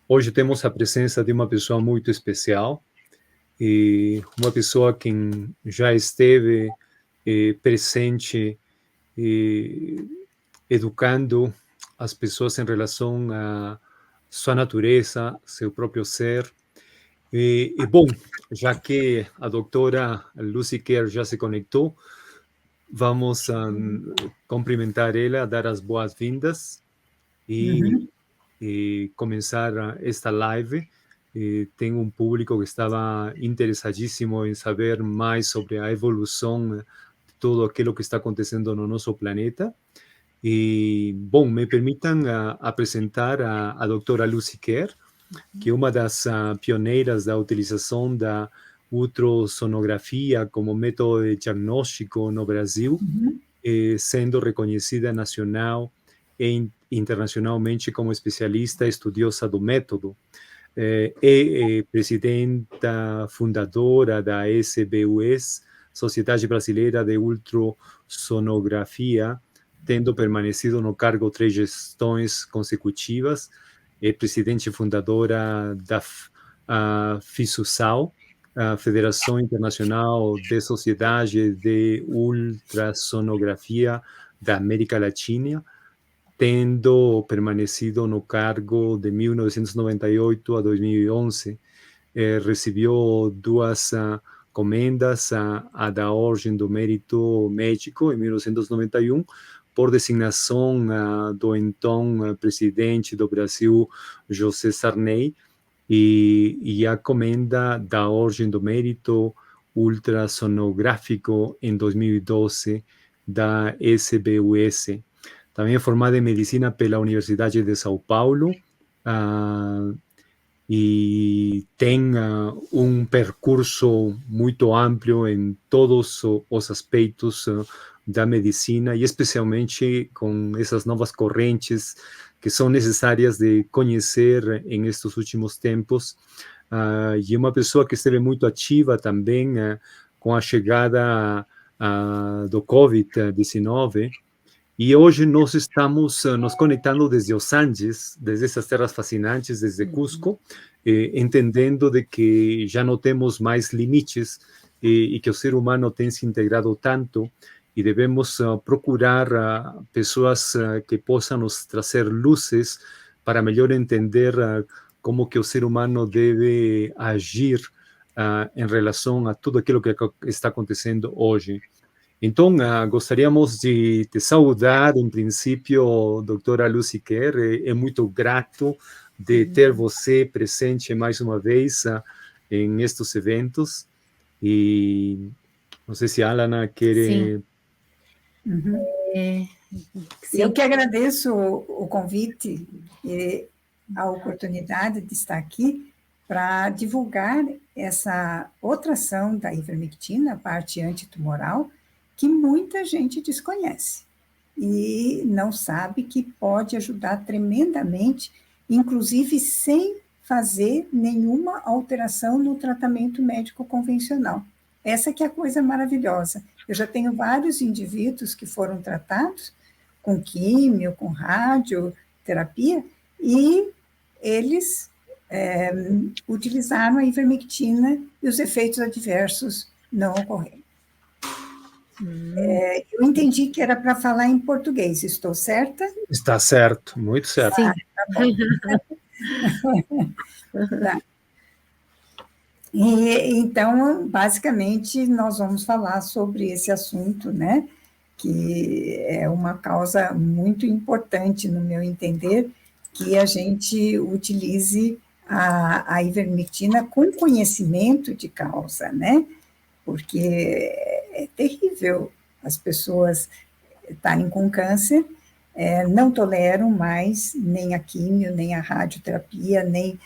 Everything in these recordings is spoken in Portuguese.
Hoje temos a presença de uma pessoa muito especial, e uma pessoa que já esteve presente educando as pessoas em relação à sua natureza, seu próprio ser. Bom, já que a doutora Lucy Kerr já se conectou, vamos cumprimentar ela, dar as boas-vindas e começar esta live. Tem um público que estava interessadíssimo em saber mais sobre a evolução de tudo aquilo que está acontecendo no nosso planeta. E, bom, me permitam apresentar a doutora Lucy Kerr, que é uma das pioneiras da utilização da ultrassonografia como método de diagnóstico no Brasil, sendo reconhecida nacional e internacionalmente como especialista estudiosa do método. É presidenta fundadora da SBUS, Sociedade Brasileira de Ultrassonografia, tendo permanecido no cargo 3 gestões consecutivas. É presidente fundadora da FISUSAL, a Federação Internacional de Sociedade de Ultrassonografia da América Latina, tendo permanecido no cargo de 1998 a 2011. Recebeu 2 comendas da Ordem do Mérito Médico em 1991, por designação do então presidente do Brasil, José Sarney, e a comenda da Ordem do Mérito Ultrassonográfico em 2012 da SBUS. Também é formada em Medicina pela Universidade de São Paulo, e tem um percurso muito amplo em todos os aspectos da medicina, e especialmente com essas novas correntes que são necessárias de conhecer em estes últimos tempos. E é uma pessoa que esteve muito ativa também com a chegada do Covid-19. E hoje nós estamos nos conectando desde os Andes, desde essas terras fascinantes, desde Cusco, entendendo de que já não temos mais limites e que o ser humano tem se integrado tanto, e devemos procurar pessoas que possam nos trazer luzes para melhor entender como que o ser humano deve agir em relação a tudo aquilo que está acontecendo hoje. Então, gostaríamos de te saudar, em princípio, doutora Lucy Kerr. É muito grato de ter você presente mais uma vez em estes eventos. E não sei se a Alana quer... Sim. Eu que agradeço o convite e a oportunidade de estar aqui para divulgar essa outra ação da ivermectina, a parte antitumoral, que muita gente desconhece e não sabe que pode ajudar tremendamente, inclusive sem fazer nenhuma alteração no tratamento médico convencional. Essa que é a coisa maravilhosa. Eu já tenho vários indivíduos que foram tratados com químio, com radioterapia, e eles utilizaram a ivermectina e os efeitos adversos não ocorreram. Eu entendi que era para falar em português, estou certa? Está certo, muito certo. Sim. Tá bom. Tá. Então, basicamente, nós vamos falar sobre esse assunto, né? Que é uma causa muito importante, no meu entender, que a gente utilize a ivermectina com conhecimento de causa, né? Porque é terrível as pessoas estarem com câncer, não toleram mais nem a químio, nem a radioterapia, nem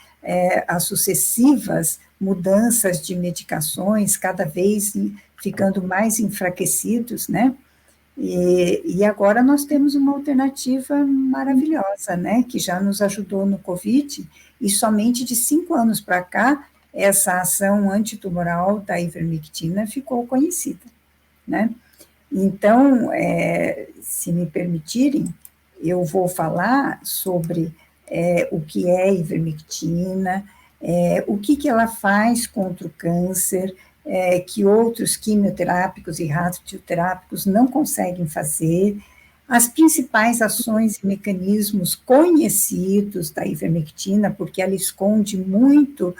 as sucessivas mudanças de medicações, cada vez ficando mais enfraquecidos, né? E agora nós temos uma alternativa maravilhosa, né? Que já nos ajudou no Covid, e somente de 5 anos para cá, essa ação antitumoral da ivermectina ficou conhecida, né? Então, se me permitirem, eu vou falar sobre o que é ivermectina, o que ela faz contra o câncer, que outros quimioterápicos e radioterápicos não conseguem fazer, as principais ações e mecanismos conhecidos da ivermectina, porque ela esconde muito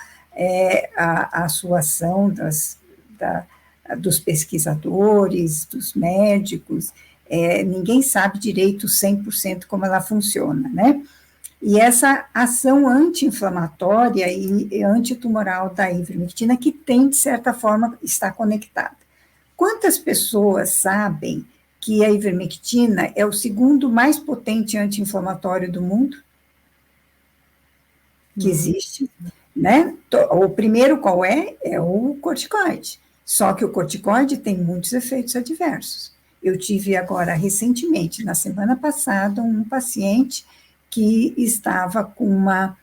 a sua ação dos pesquisadores, dos médicos, ninguém sabe direito 100% como ela funciona, né? E essa ação anti-inflamatória e antitumoral da ivermectina, que tem, de certa forma, está conectada. Quantas pessoas sabem que a ivermectina é o segundo mais potente anti-inflamatório do mundo? Que existe, né? O primeiro qual é? É o corticoide. Só que o corticoide tem muitos efeitos adversos. Eu tive agora, recentemente, na semana passada, um paciente que estava com uma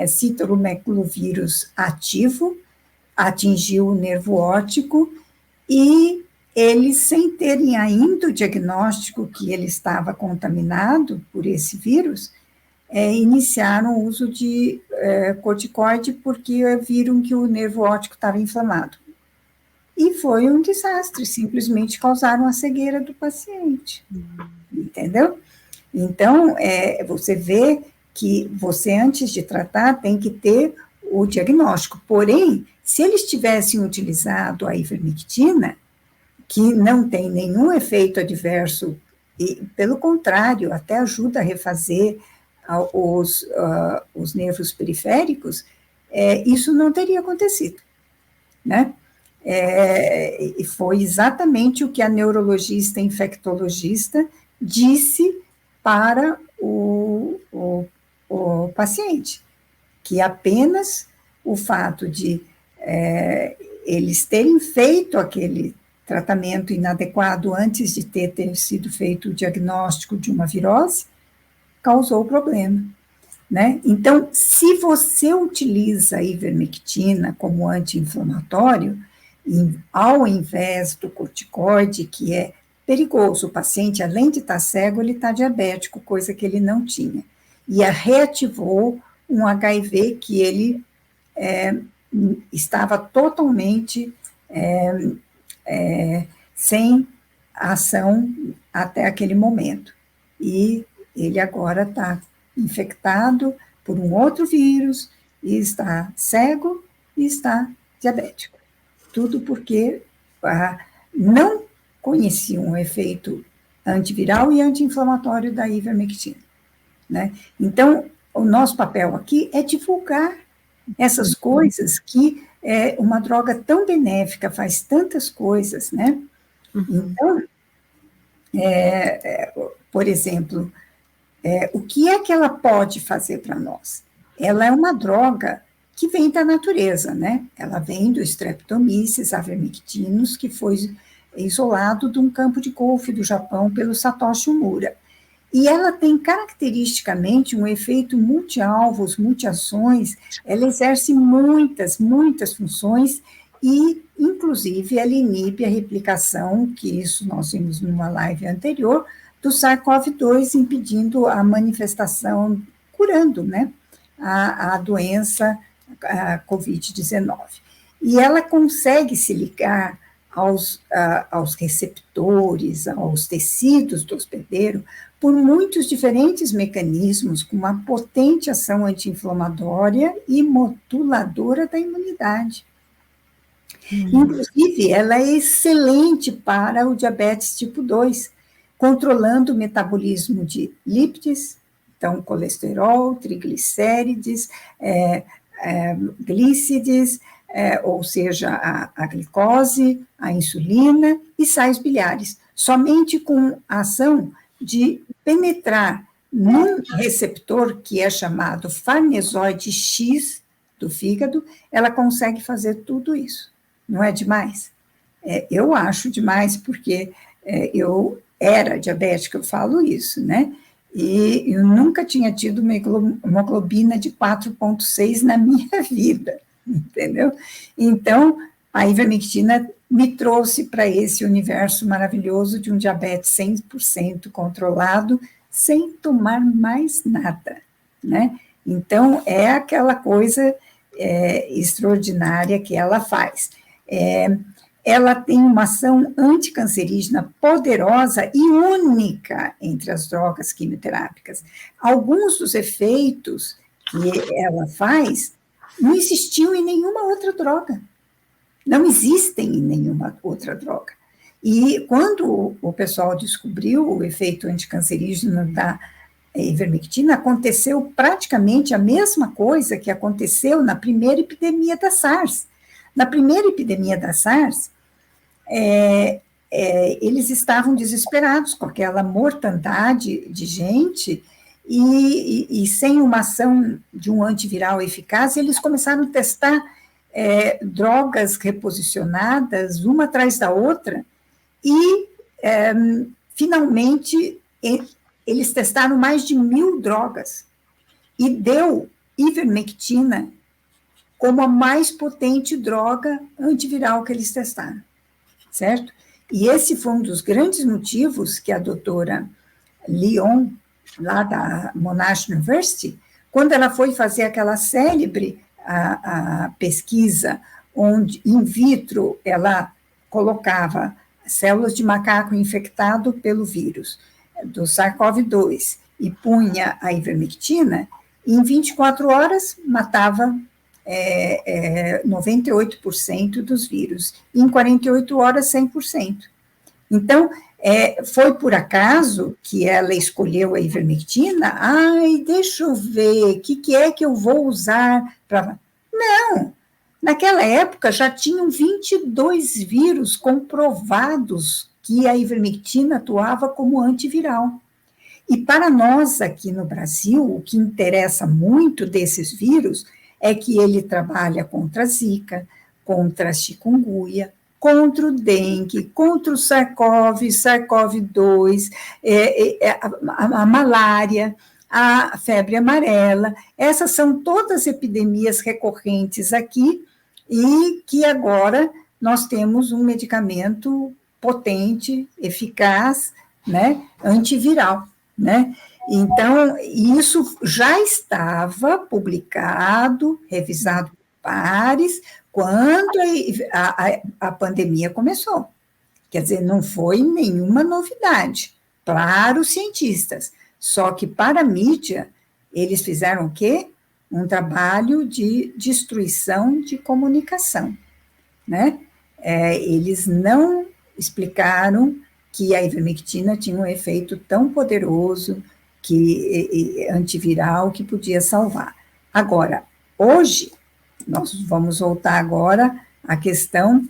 citomegalovírus ativo, atingiu o nervo óptico, e eles, sem terem ainda o diagnóstico que ele estava contaminado por esse vírus, iniciaram o uso de corticoide porque viram que o nervo óptico estava inflamado. E foi um desastre, simplesmente causaram a cegueira do paciente, entendeu? Então, você vê que você, antes de tratar, tem que ter o diagnóstico. Porém, se eles tivessem utilizado a ivermectina, que não tem nenhum efeito adverso, e, pelo contrário, até ajuda a refazer os nervos periféricos, isso não teria acontecido, né? E foi exatamente o que a neurologista infectologista disse para o paciente, que apenas o fato de eles terem feito aquele tratamento inadequado antes de ter sido feito o diagnóstico de uma virose, causou o problema, né? Então, se você utiliza a ivermectina como anti-inflamatório, ao invés do corticoide, que é perigoso, o paciente, além de estar cego, ele está diabético, coisa que ele não tinha, e reativou um HIV que ele estava totalmente sem ação até aquele momento. E ele agora está infectado por um outro vírus, e está cego e está diabético. Tudo porque não conheciam o efeito antiviral e anti-inflamatório da ivermectina, né? Então, o nosso papel aqui é divulgar essas coisas, que é uma droga tão benéfica, faz tantas coisas, né? Então, por exemplo, o que é que ela pode fazer para nós? Ela é uma droga que vem da natureza, né? Ela vem do Streptomyces avermectinus, que foi isolado de um campo de golfe do Japão pelo Satoshi Omura. E ela tem caracteristicamente um efeito multi-alvos, multi-ações, ela exerce muitas, muitas funções e, inclusive, ela inibe a replicação, que isso nós vimos numa live anterior, do SARS-CoV-2, impedindo a manifestação, curando, né, a doença, a Covid-19. E ela consegue se ligar aos receptores, aos tecidos do hospedeiro, por muitos diferentes mecanismos, com uma potente ação anti-inflamatória e moduladora da imunidade. Inclusive, ela é excelente para o diabetes tipo 2, controlando o metabolismo de lípides, então colesterol, triglicérides, glícides, ou seja, a glicose, a insulina e sais biliares, somente com a ação de penetrar num receptor que é chamado farnesoide X do fígado, ela consegue fazer tudo isso. Não é demais? Eu acho demais, porque eu era diabética, eu falo isso, né? E eu nunca tinha tido uma hemoglobina de 4,6 na minha vida, entendeu? Então, a ivermectina me trouxe para esse universo maravilhoso de um diabetes 100% controlado, sem tomar mais nada, né? Então, é aquela coisa extraordinária que ela faz. Ela tem uma ação anticancerígena poderosa e única entre as drogas quimioterápicas. Alguns dos efeitos que ela faz não existiam em nenhuma outra droga. Não existem em nenhuma outra droga. E quando o pessoal descobriu o efeito anticancerígeno da ivermectina, aconteceu praticamente a mesma coisa que aconteceu na primeira epidemia da SARS. Na primeira epidemia da SARS, eles estavam desesperados com aquela mortandade de gente e sem uma ação de um antiviral eficaz, eles começaram a testar drogas reposicionadas, uma atrás da outra, e, finalmente, eles testaram mais de 1.000 drogas e deu ivermectina como a mais potente droga antiviral que eles testaram, certo? E esse foi um dos grandes motivos que a doutora Lyon, lá da Monash University, quando ela foi fazer aquela célebre a pesquisa, onde, in vitro, ela colocava células de macaco infectado pelo vírus do SARS-CoV-2 e punha a ivermectina, em 24 horas matava 98% dos vírus, e em 48 horas 100%. Então, foi por acaso que ela escolheu a ivermectina? Ai, deixa eu ver, o que é que eu vou usar para... Não, naquela época já tinham 22 vírus comprovados que a ivermectina atuava como antiviral. E para nós aqui no Brasil, o que interessa muito desses vírus é que ele trabalha contra a Zika, contra a chikungunya, contra o dengue, contra o SARS-CoV, SARS-CoV-2, a malária, a febre amarela. Essas são todas epidemias recorrentes aqui e que agora nós temos um medicamento potente, eficaz, né, antiviral, né? Então, isso já estava publicado, revisado por pares, quando a pandemia começou. Quer dizer, não foi nenhuma novidade para os cientistas. Só que para a mídia, eles fizeram o quê? Um trabalho de destruição de comunicação, né? Eles não explicaram que a ivermectina tinha um efeito tão poderoso, antiviral, que podia salvar. Agora, hoje, nós vamos voltar agora à questão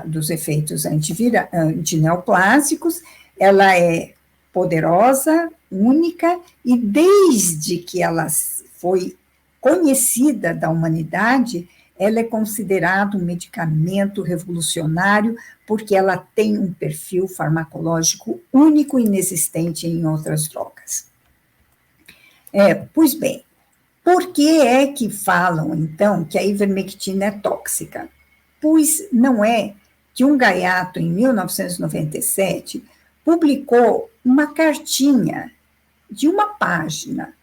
dos efeitos antineoplásicos. Ela é poderosa, única, e desde que ela foi conhecida da humanidade, ela é considerada um medicamento revolucionário, porque ela tem um perfil farmacológico único e inexistente em outras drogas. Pois bem, por que é que falam, então, que a ivermectina é tóxica? Pois não é que um gaiato, em 1997, publicou uma cartinha de uma página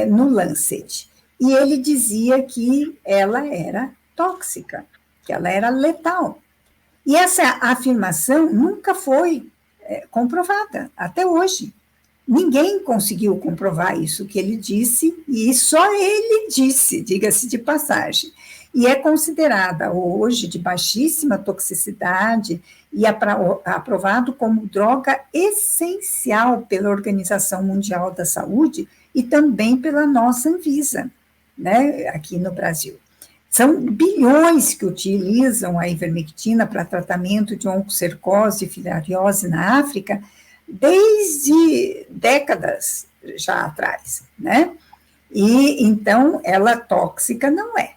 no Lancet, e ele dizia que ela era tóxica, que ela era letal. E essa afirmação nunca foi comprovada, até hoje. Ninguém conseguiu comprovar isso que ele disse, e só ele disse, diga-se de passagem. E é considerada hoje de baixíssima toxicidade e aprovado como droga essencial pela Organização Mundial da Saúde e também pela nossa Anvisa, né, aqui no Brasil. São bilhões que utilizam a ivermectina para tratamento de oncocercose e filariose na África desde décadas já atrás, né? E então ela tóxica não é,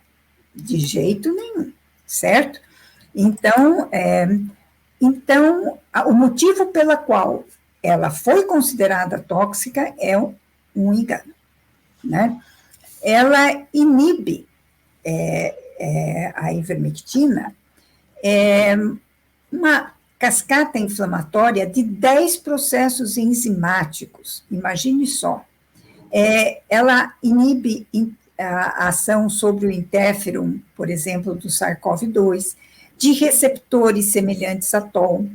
de jeito nenhum, certo? Então, o motivo pela qual ela foi considerada tóxica é um engano, né? Ela inibe a ivermectina, uma cascata inflamatória de 10 processos enzimáticos, imagine só. ela inibe a ação sobre o interferon, por exemplo, do SARS-CoV-2, de receptores semelhantes a TOL,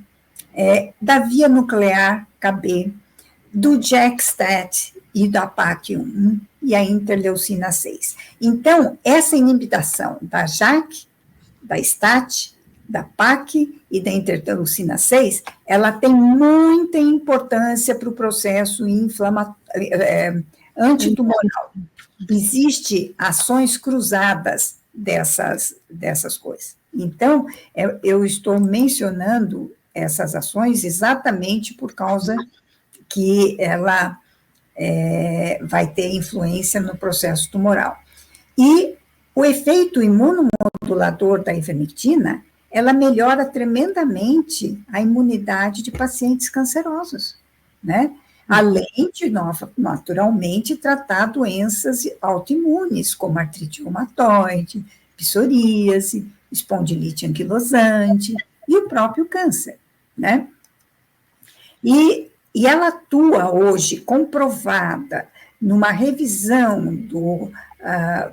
da via nuclear KB, do JAK-STAT e da PAC1 e a interleucina 6. Então, essa inibição da JAK, da STAT, da PAC e da interleucina 6, ela tem muita importância para o processo antitumoral. Existem ações cruzadas dessas coisas. Então, eu estou mencionando essas ações exatamente por causa que ela vai ter influência no processo tumoral. E o efeito imunomodulador da ivermectina, ela melhora tremendamente a imunidade de pacientes cancerosos, né? Além de, naturalmente, tratar doenças autoimunes, como artrite reumatoide, psoríase, espondilite anquilosante e o próprio câncer, né? E ela atua hoje, comprovada, numa revisão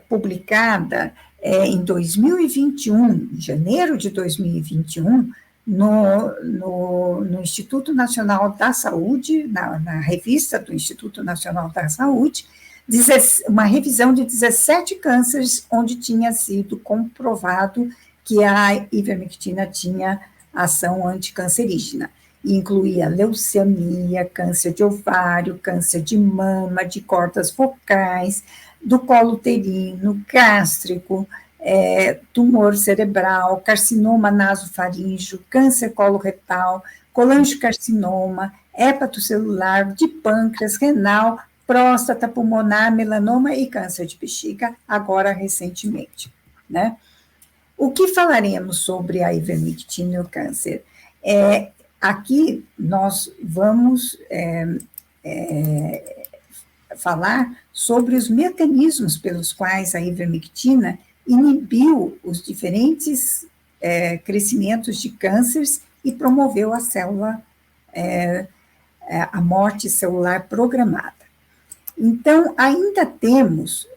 publicada em 2021, em janeiro de 2021, no Instituto Nacional da Saúde, na revista do Instituto Nacional da Saúde, uma revisão de 17 cânceres, onde tinha sido comprovado que a ivermectina tinha ação anticancerígena. Incluía leucemia, câncer de ovário, câncer de mama, de cordas vocais, do colo uterino, gástrico, tumor cerebral, carcinoma nasofaríngeo, câncer coloretal, colangiocarcinoma, hepatocelular, de pâncreas, renal, próstata, pulmonar, melanoma e câncer de bexiga, agora recentemente, né? O que falaremos sobre a ivermectina e o câncer? Aqui nós vamos falar sobre os mecanismos pelos quais a ivermectina inibiu os diferentes crescimentos de cânceres e promoveu a morte celular programada. Então, ainda temos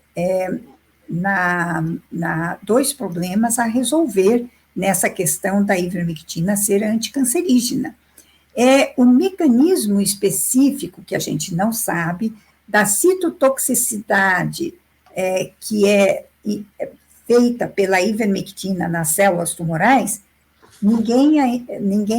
dois problemas a resolver nessa questão da ivermectina ser anticancerígena. O mecanismo específico, que a gente não sabe, da citotoxicidade que é feita pela ivermectina nas células tumorais, ninguém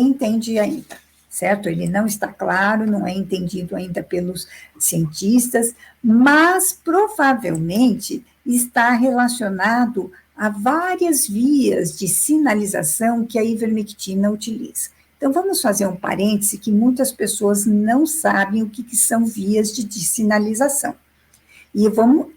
entende ainda, certo? Ele não está claro, não é entendido ainda pelos cientistas, mas provavelmente está relacionado a várias vias de sinalização que a ivermectina utiliza. Então, vamos fazer um parêntese que muitas pessoas não sabem o que são vias de sinalização.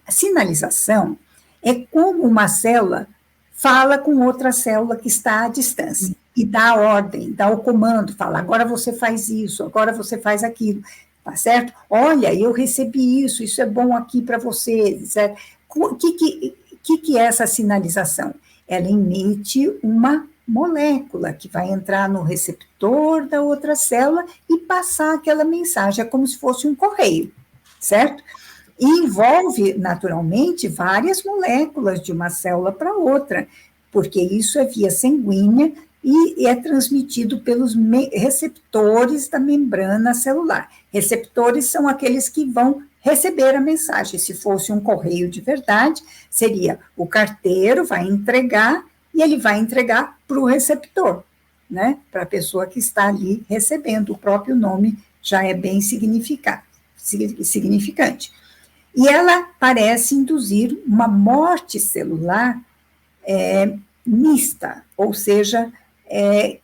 Sinalização é como uma célula fala com outra célula que está à distância e dá a ordem, dá o comando, fala, agora você faz isso, agora você faz aquilo, tá certo? Olha, eu recebi isso é bom aqui para você, certo? O que é essa sinalização? Ela emite uma molécula que vai entrar no receptor da outra célula e passar aquela mensagem, é como se fosse um correio, certo? E envolve, naturalmente, várias moléculas de uma célula para outra, porque isso é via sanguínea e é transmitido pelos receptores da membrana celular. Receptores são aqueles que vão receber a mensagem. Se fosse um correio de verdade, seria o carteiro vai entregar e ele vai entregar para o receptor, né? Para a pessoa que está ali recebendo. O próprio nome já é bem significante. E ela parece induzir uma morte celular mista, ou seja,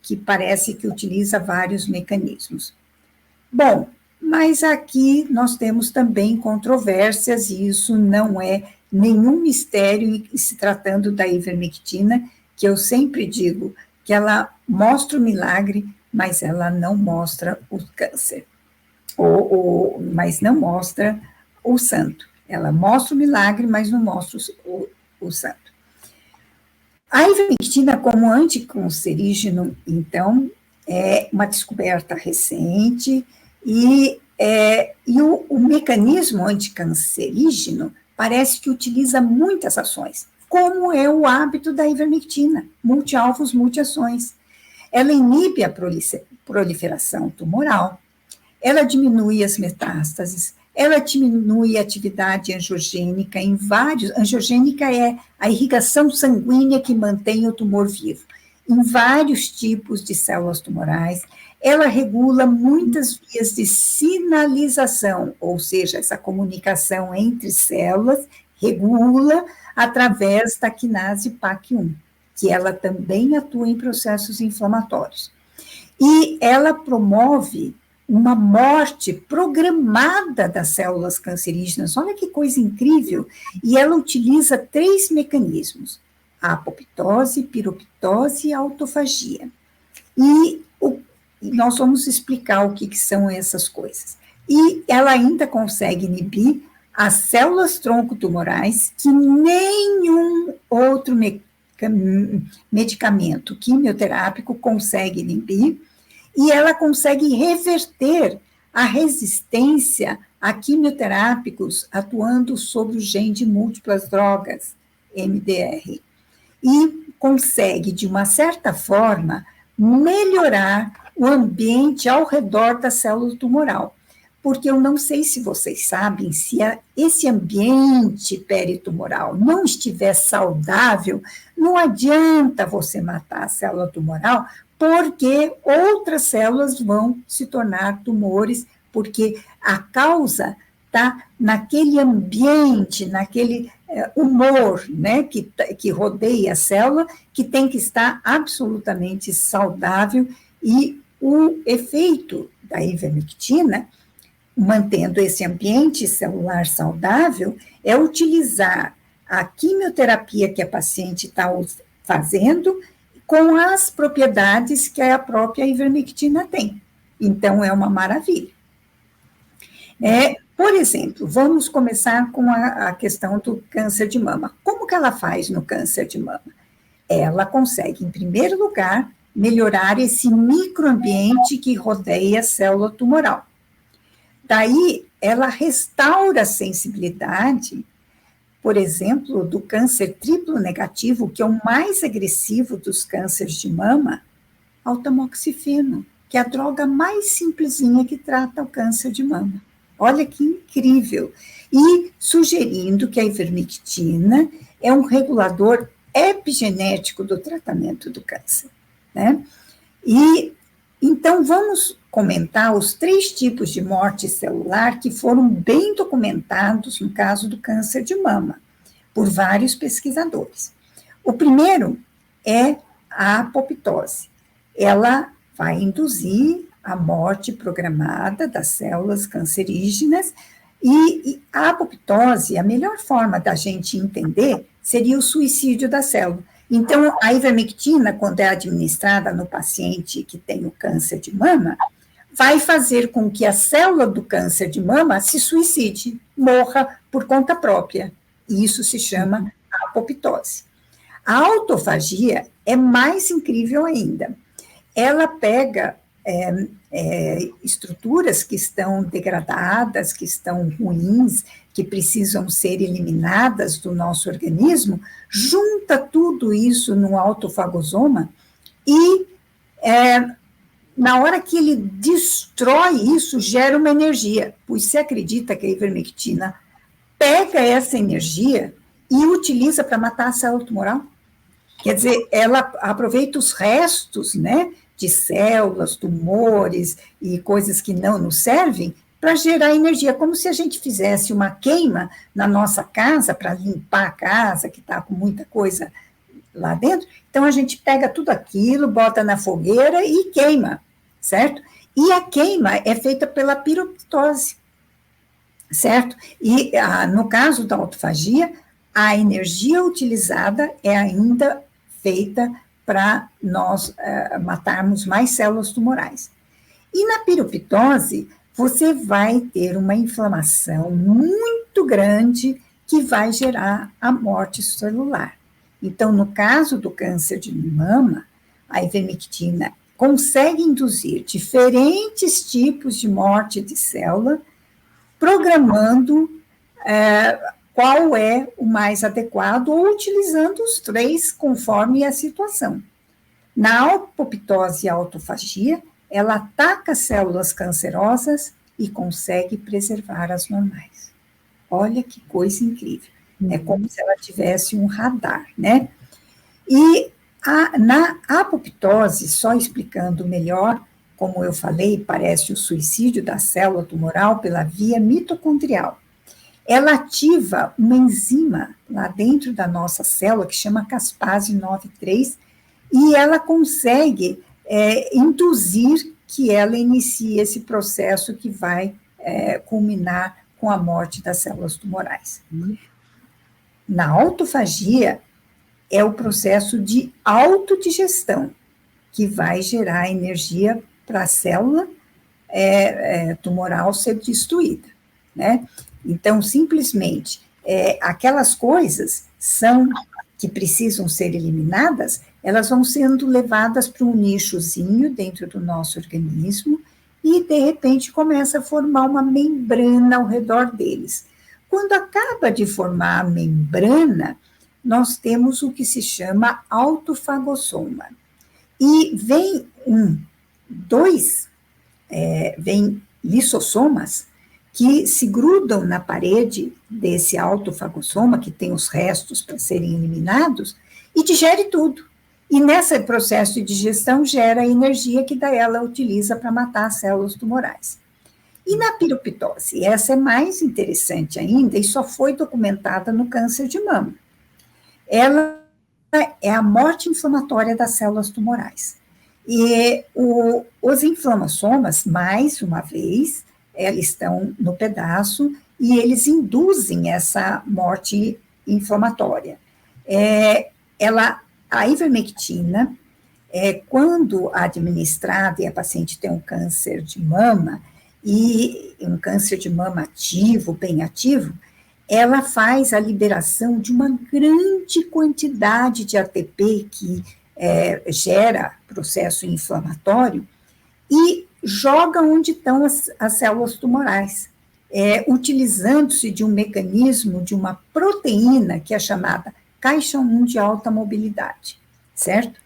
que parece que utiliza vários mecanismos. Bom, mas aqui nós temos também controvérsias, e isso não é nenhum mistério se tratando da ivermectina, que eu sempre digo que ela mostra o milagre, mas ela não mostra o câncer, mas não mostra o santo. Ela mostra o milagre, mas não mostra o santo. A ivermectina como anticancerígeno, então, é uma descoberta recente e E o mecanismo anticancerígeno parece que utiliza muitas ações, como é o hábito da ivermectina, multialvos, multiações. Ela inibe a proliferação tumoral, ela diminui as metástases, ela diminui a atividade angiogênica em vários... Angiogênica é a irrigação sanguínea que mantém o tumor vivo, em vários tipos de células tumorais. Ela regula muitas vias de sinalização, ou seja, essa comunicação entre células, regula através da quinase PAC1, que ela também atua em processos inflamatórios. E ela promove uma morte programada das células cancerígenas. Olha que coisa incrível! E ela utiliza 3 mecanismos: a apoptose, piroptose e a autofagia. E nós vamos explicar o que são essas coisas. E ela ainda consegue inibir as células tronco-tumorais que nenhum outro medicamento quimioterápico consegue inibir, e ela consegue reverter a resistência a quimioterápicos atuando sobre o gene de múltiplas drogas, MDR, e consegue, de uma certa forma, melhorar o ambiente ao redor da célula tumoral. Porque eu não sei se vocês sabem, se esse ambiente peritumoral não estiver saudável, não adianta você matar a célula tumoral, porque outras células vão se tornar tumores, porque a causa está naquele ambiente, naquele humor, né, que rodeia a célula, que tem que estar absolutamente saudável, e o efeito da ivermectina, mantendo esse ambiente celular saudável, é utilizar a quimioterapia que a paciente está fazendo com as propriedades que a própria ivermectina tem. Então, é uma maravilha. Por exemplo, vamos começar com a questão do câncer de mama. Como que ela faz no câncer de mama? Ela consegue, em primeiro lugar, melhorar esse microambiente que rodeia a célula tumoral. Daí, ela restaura a sensibilidade, por exemplo, do câncer triplo negativo, que é o mais agressivo dos cânceres de mama, ao tamoxifeno, que é a droga mais simplesinha que trata o câncer de mama. Olha que incrível! E sugerindo que a ivermectina é um regulador epigenético do tratamento do câncer, né? E então vamos comentar os 3 tipos de morte celular que foram bem documentados no caso do câncer de mama, por vários pesquisadores. O primeiro é a apoptose. Ela vai induzir a morte programada das células cancerígenas, e a apoptose, a melhor forma da gente entender, seria o suicídio da célula. Então, a ivermectina, quando é administrada no paciente que tem o câncer de mama, vai fazer com que a célula do câncer de mama se suicide, morra por conta própria. E isso se chama apoptose. A autofagia é mais incrível ainda. Ela pega estruturas que estão degradadas, que estão ruins, que precisam ser eliminadas do nosso organismo, junta tudo isso no autofagosoma e, na hora que ele destrói isso, gera uma energia, pois se acredita que a ivermectina pega essa energia e utiliza para matar a célula tumoral. Quer dizer, ela aproveita os restos, né, de células, tumores e coisas que não nos servem para gerar energia, como se a gente fizesse uma queima na nossa casa para limpar a casa, que está com muita coisa lá dentro. Então, a gente pega tudo aquilo, bota na fogueira e queima, certo? E a queima é feita pela piroptose, certo? E no caso da autofagia, a energia utilizada é ainda feita para nós matarmos mais células tumorais. E na piroptose, você vai ter uma inflamação muito grande que vai gerar a morte celular. Então, no caso do câncer de mama, a ivermectina consegue induzir diferentes tipos de morte de célula, programando qual é o mais adequado, ou utilizando os três conforme a situação. Na apoptose e autofagia, ela ataca células cancerosas e consegue preservar as normais. Olha que coisa incrível. É como se ela tivesse um radar, né? E na apoptose, só explicando melhor, como eu falei, parece o suicídio da célula tumoral pela via mitocondrial. Ela ativa uma enzima lá dentro da nossa célula, que chama caspase 9,3, e ela consegue induzir que ela inicie esse processo que vai culminar com a morte das células tumorais. Na autofagia, é o processo de autodigestão, que vai gerar energia para a célula tumoral ser destruída, né? Então, simplesmente, aquelas coisas que precisam ser eliminadas, elas vão sendo levadas para um nichozinho dentro do nosso organismo e, de repente, começa a formar uma membrana ao redor deles. Quando acaba de formar a membrana, nós temos o que se chama autofagossoma. E vem vem lissossomas que se grudam na parede desse autofagossoma, que tem os restos para serem eliminados, e digere tudo. E nesse processo de digestão gera a energia que daí ela utiliza para matar as células tumorais. E na piroptose, essa é mais interessante ainda, e só foi documentada no câncer de mama. Ela é a morte inflamatória das células tumorais. E os inflamassomas, mais uma vez, eles estão no pedaço e eles induzem essa morte inflamatória. A ivermectina, quando administrada e a paciente tem um câncer de mama, e um câncer de mama ativo, bem ativo, ela faz a liberação de uma grande quantidade de ATP que gera processo inflamatório e joga onde estão as células tumorais, utilizando-se de um mecanismo, de uma proteína que é chamada caixa 1 de alta mobilidade, certo?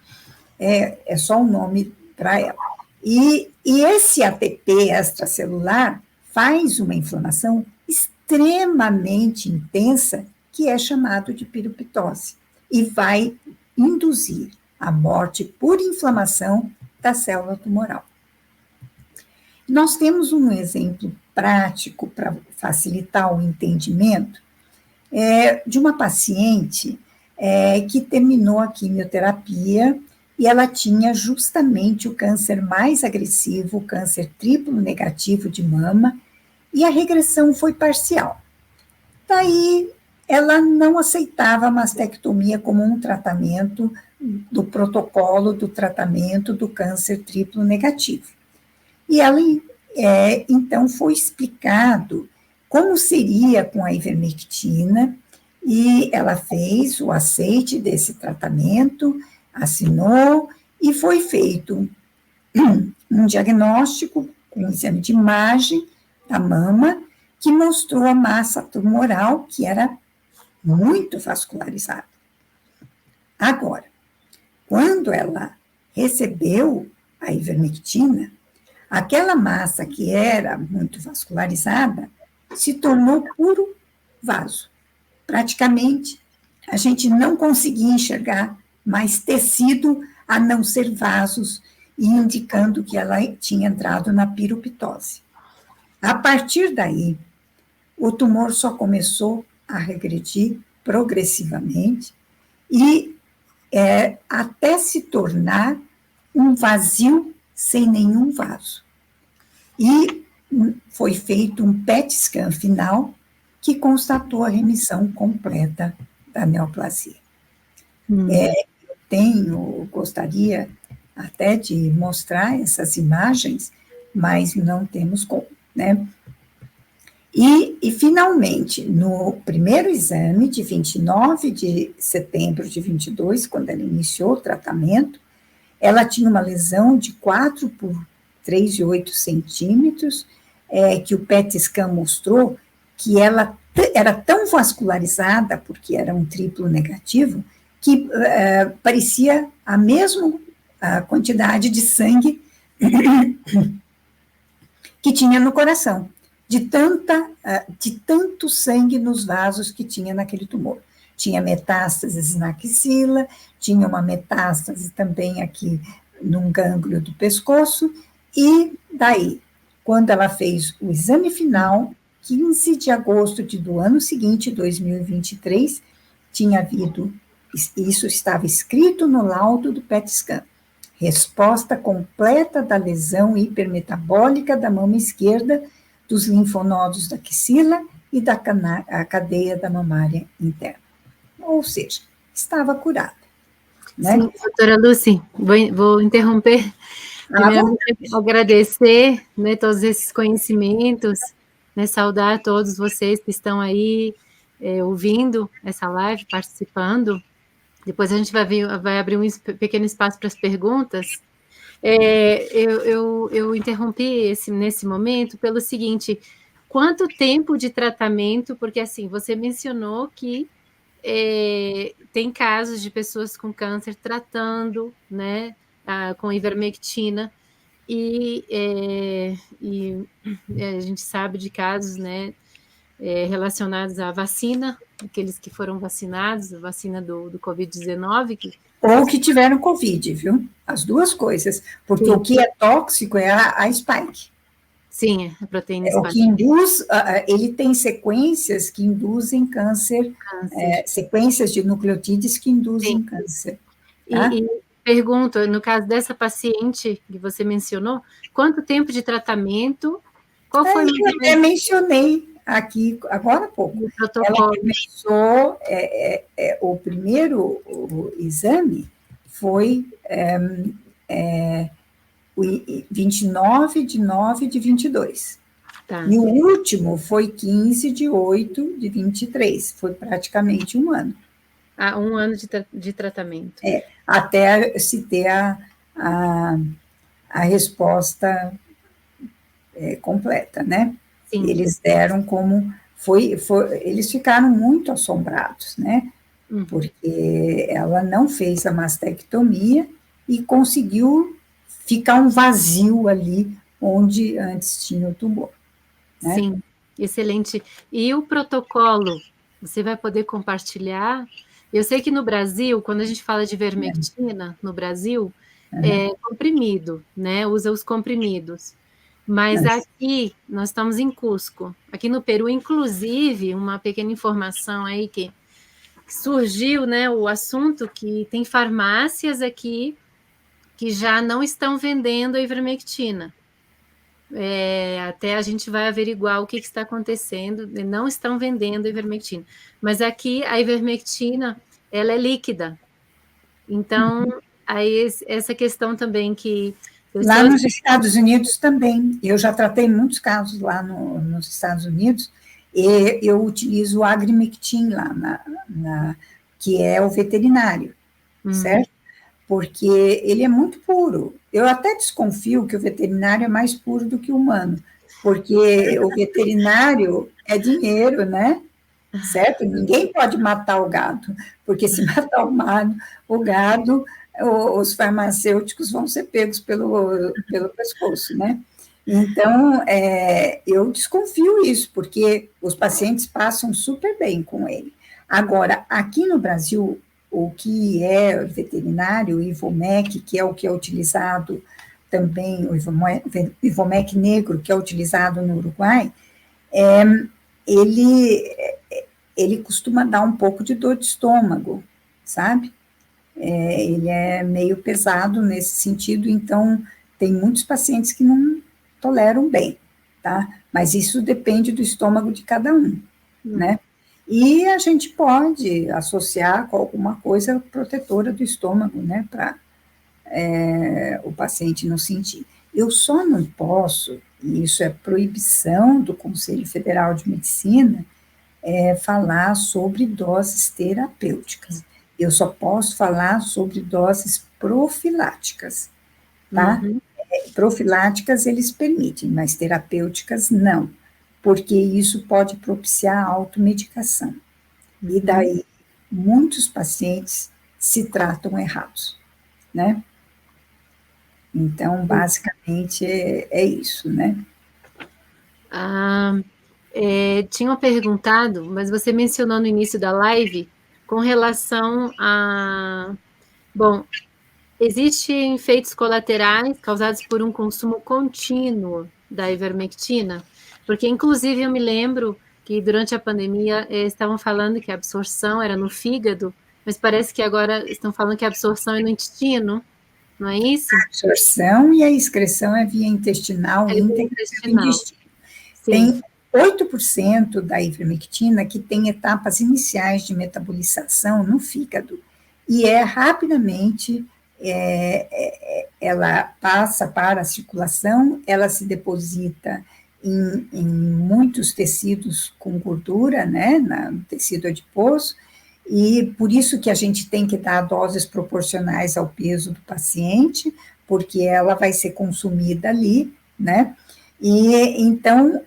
É só um nome para ela. E esse ATP extracelular faz uma inflamação extremamente intensa, que é chamado de piroptose, e vai induzir a morte por inflamação da célula tumoral. Nós temos um exemplo prático para facilitar o entendimento de uma paciente que terminou a quimioterapia e ela tinha justamente o câncer mais agressivo, o câncer triplo negativo de mama, e a regressão foi parcial. Daí, ela não aceitava a mastectomia como um tratamento do protocolo do tratamento do câncer triplo negativo. E ela, então, foi explicado como seria com a ivermectina, e ela fez o aceite desse tratamento, assinou, e foi feito um diagnóstico com um exame de imagem da mama, que mostrou a massa tumoral, que era muito vascularizada. Agora, quando ela recebeu a ivermectina, aquela massa que era muito vascularizada se tornou puro vaso. Praticamente, a gente não conseguia enxergar mais tecido a não ser vasos, e indicando que ela tinha entrado na piroptose. A partir daí, o tumor só começou a regredir progressivamente e até se tornar um vazio sem nenhum vaso. E foi feito um PET scan final que constatou a remissão completa da neoplasia. Gostaria até de mostrar essas imagens, mas não temos como, né? E, finalmente, no primeiro exame, de 29 de setembro de 22, quando ela iniciou o tratamento, ela tinha uma lesão de 4 por 3,8 centímetros, que o PET scan mostrou que ela era tão vascularizada, porque era um triplo negativo, que parecia a mesma quantidade de sangue que tinha no coração, de tanto sangue nos vasos que tinha naquele tumor. Tinha metástases na axila, tinha uma metástase também aqui num gânglio do pescoço, e daí, quando ela fez o exame final, 15 de agosto do ano seguinte, 2023, tinha havido, isso estava escrito no laudo do PET scan, resposta completa da lesão hipermetabólica da mama esquerda, dos linfonodos da axila e da cadeia da mamária interna. Ou seja, estava curada. Né? Sim, doutora Lucy, vou interromper. Primeiro, agradecer, né, todos esses conhecimentos, né, saudar todos vocês que estão aí ouvindo essa live, participando. Depois a gente vai abrir um pequeno espaço para as perguntas. Eu interrompi nesse momento pelo seguinte: quanto tempo de tratamento? Porque assim, você mencionou que tem casos de pessoas com câncer tratando, né, com ivermectina, e a gente sabe de casos, né, relacionados à vacina, aqueles que foram vacinados, a vacina do Covid-19. Ou que tiveram Covid, viu? As duas coisas, porque sim, o que é tóxico é a spike. Sim, a proteína spike. O que induz, ele tem sequências que induzem câncer. Sequências de nucleotídeos que induzem sim, câncer. Tá? E pergunto, no caso dessa paciente que você mencionou, quanto tempo de tratamento? Qual foi eu até mencionei aqui agora há pouco. O protocolo. Ela começou, o primeiro exame foi o 29 de 9 de 22. Tá. E o último foi 15 de 8 de 23. Foi praticamente um ano. Um ano de tratamento. Até se ter a resposta completa, né? Sim. Eles deram como... eles ficaram muito assombrados, né? Uhum. Porque ela não fez a mastectomia e conseguiu ficar um vazio ali onde antes tinha o tumor. Né? Sim, excelente. E o protocolo, você vai poder compartilhar? Eu sei que no Brasil, quando a gente fala de ivermectina, no Brasil, é comprimido, né? Usa os comprimidos. Mas aqui, nós estamos em Cusco. Aqui no Peru, inclusive, uma pequena informação aí que surgiu, né? O assunto que tem farmácias aqui que já não estão vendendo a ivermectina. Até a gente vai averiguar o que está acontecendo, não estão vendendo a ivermectina. Mas aqui a ivermectina, ela é líquida. Então, aí essa questão também que... Lá nos Estados Unidos também, eu já tratei muitos casos lá nos Estados Unidos, e eu utilizo o agrimectin lá, que é o veterinário, certo? Porque ele é muito puro. Eu até desconfio que o veterinário é mais puro do que o humano, porque o veterinário é dinheiro, né? Certo? Ninguém pode matar o gado, porque se matar o gado, os farmacêuticos vão ser pegos pelo pescoço, né? Então, eu desconfio isso, porque os pacientes passam super bem com ele. Agora, aqui no Brasil, o que é veterinário, o Ivomec, que é o que é utilizado também, o Ivomec negro, que é utilizado no Uruguai, ele costuma dar um pouco de dor de estômago, sabe? Ele é meio pesado nesse sentido, então tem muitos pacientes que não toleram bem, tá? Mas isso depende do estômago de cada um, né? E a gente pode associar com alguma coisa protetora do estômago, né, para o paciente não sentir. Eu só não posso, e isso é proibição do Conselho Federal de Medicina, falar sobre doses terapêuticas. Eu só posso falar sobre doses profiláticas, tá? Profiláticas eles permitem, mas terapêuticas não, porque isso pode propiciar a automedicação. E daí, muitos pacientes se tratam errados, né? Então, basicamente, é isso, né? Tinham perguntado, mas você mencionou no início da live, com relação a... Bom, existem efeitos colaterais causados por um consumo contínuo da ivermectina? Porque, inclusive, eu me lembro que durante a pandemia estavam falando que a absorção era no fígado, mas parece que agora estão falando que a absorção é no intestino, não é isso? A absorção e a excreção é via intestinal, íntegra pelo intestino. Sim. Tem 8% da ivermectina que tem etapas iniciais de metabolização no fígado, e rapidamente ela passa para a circulação, ela se deposita em muitos tecidos com gordura, né, no tecido adiposo, e por isso que a gente tem que dar doses proporcionais ao peso do paciente, porque ela vai ser consumida ali, né, e então,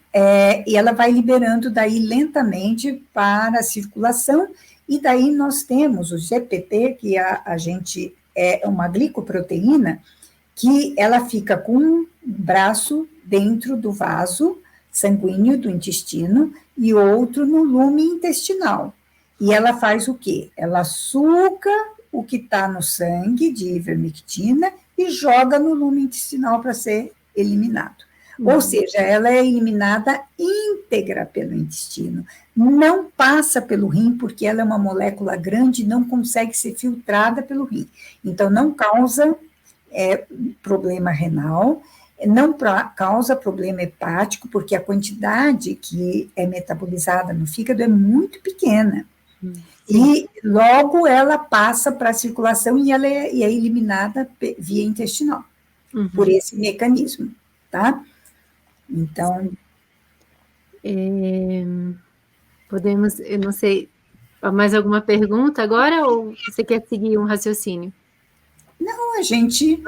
e ela vai liberando daí lentamente para a circulação, e daí nós temos o GPP, que a gente é uma glicoproteína, que ela fica com um braço dentro do vaso sanguíneo do intestino e outro no lume intestinal. E ela faz o quê? Ela suga o que está no sangue de ivermectina e joga no lume intestinal para ser eliminado. Ou seja, ela é eliminada íntegra pelo intestino, não passa pelo rim, porque ela é uma molécula grande e não consegue ser filtrada pelo rim. Então, não causa problema renal, não causa problema hepático, porque a quantidade que é metabolizada no fígado é muito pequena. E logo ela passa para a circulação e ela é eliminada via intestinal, por esse mecanismo, tá? Então... podemos, eu não sei, mais alguma pergunta agora, ou você quer seguir um raciocínio? Não, a gente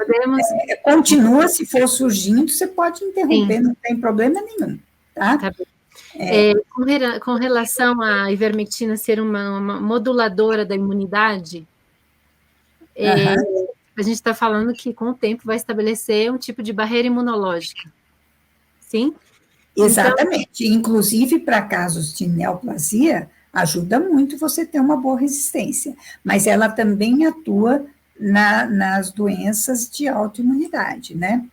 continua, se for surgindo, você pode interromper, não tem problema nenhum, tá? Tá bem. Com relação à ivermectina ser uma moduladora da imunidade, a gente está falando que com o tempo vai estabelecer um tipo de barreira imunológica, sim? Exatamente, então, inclusive para casos de neoplasia, ajuda muito você ter uma boa resistência, mas ela também atua nas doenças de autoimunidade, né?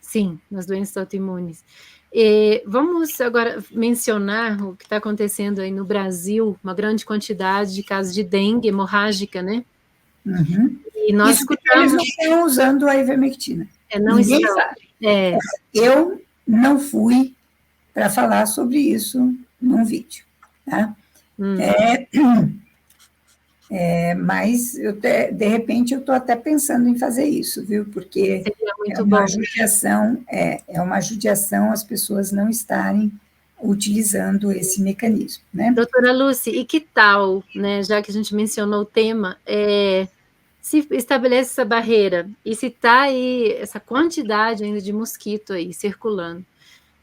Sim, nas doenças autoimunes. Vamos agora mencionar o que está acontecendo aí no Brasil, uma grande quantidade de casos de dengue hemorrágica, né? E nós escutamos... Eles não estão usando a ivermectina. Ninguém sabe. Eu não fui para falar sobre isso num vídeo, tá? Mas, de repente, eu estou até pensando em fazer isso, viu? Porque é uma judiação as pessoas não estarem utilizando esse mecanismo, né? Doutora Lúcia, e que tal, né, já que a gente mencionou o tema, se estabelece essa barreira, e se está aí essa quantidade ainda de mosquito aí circulando,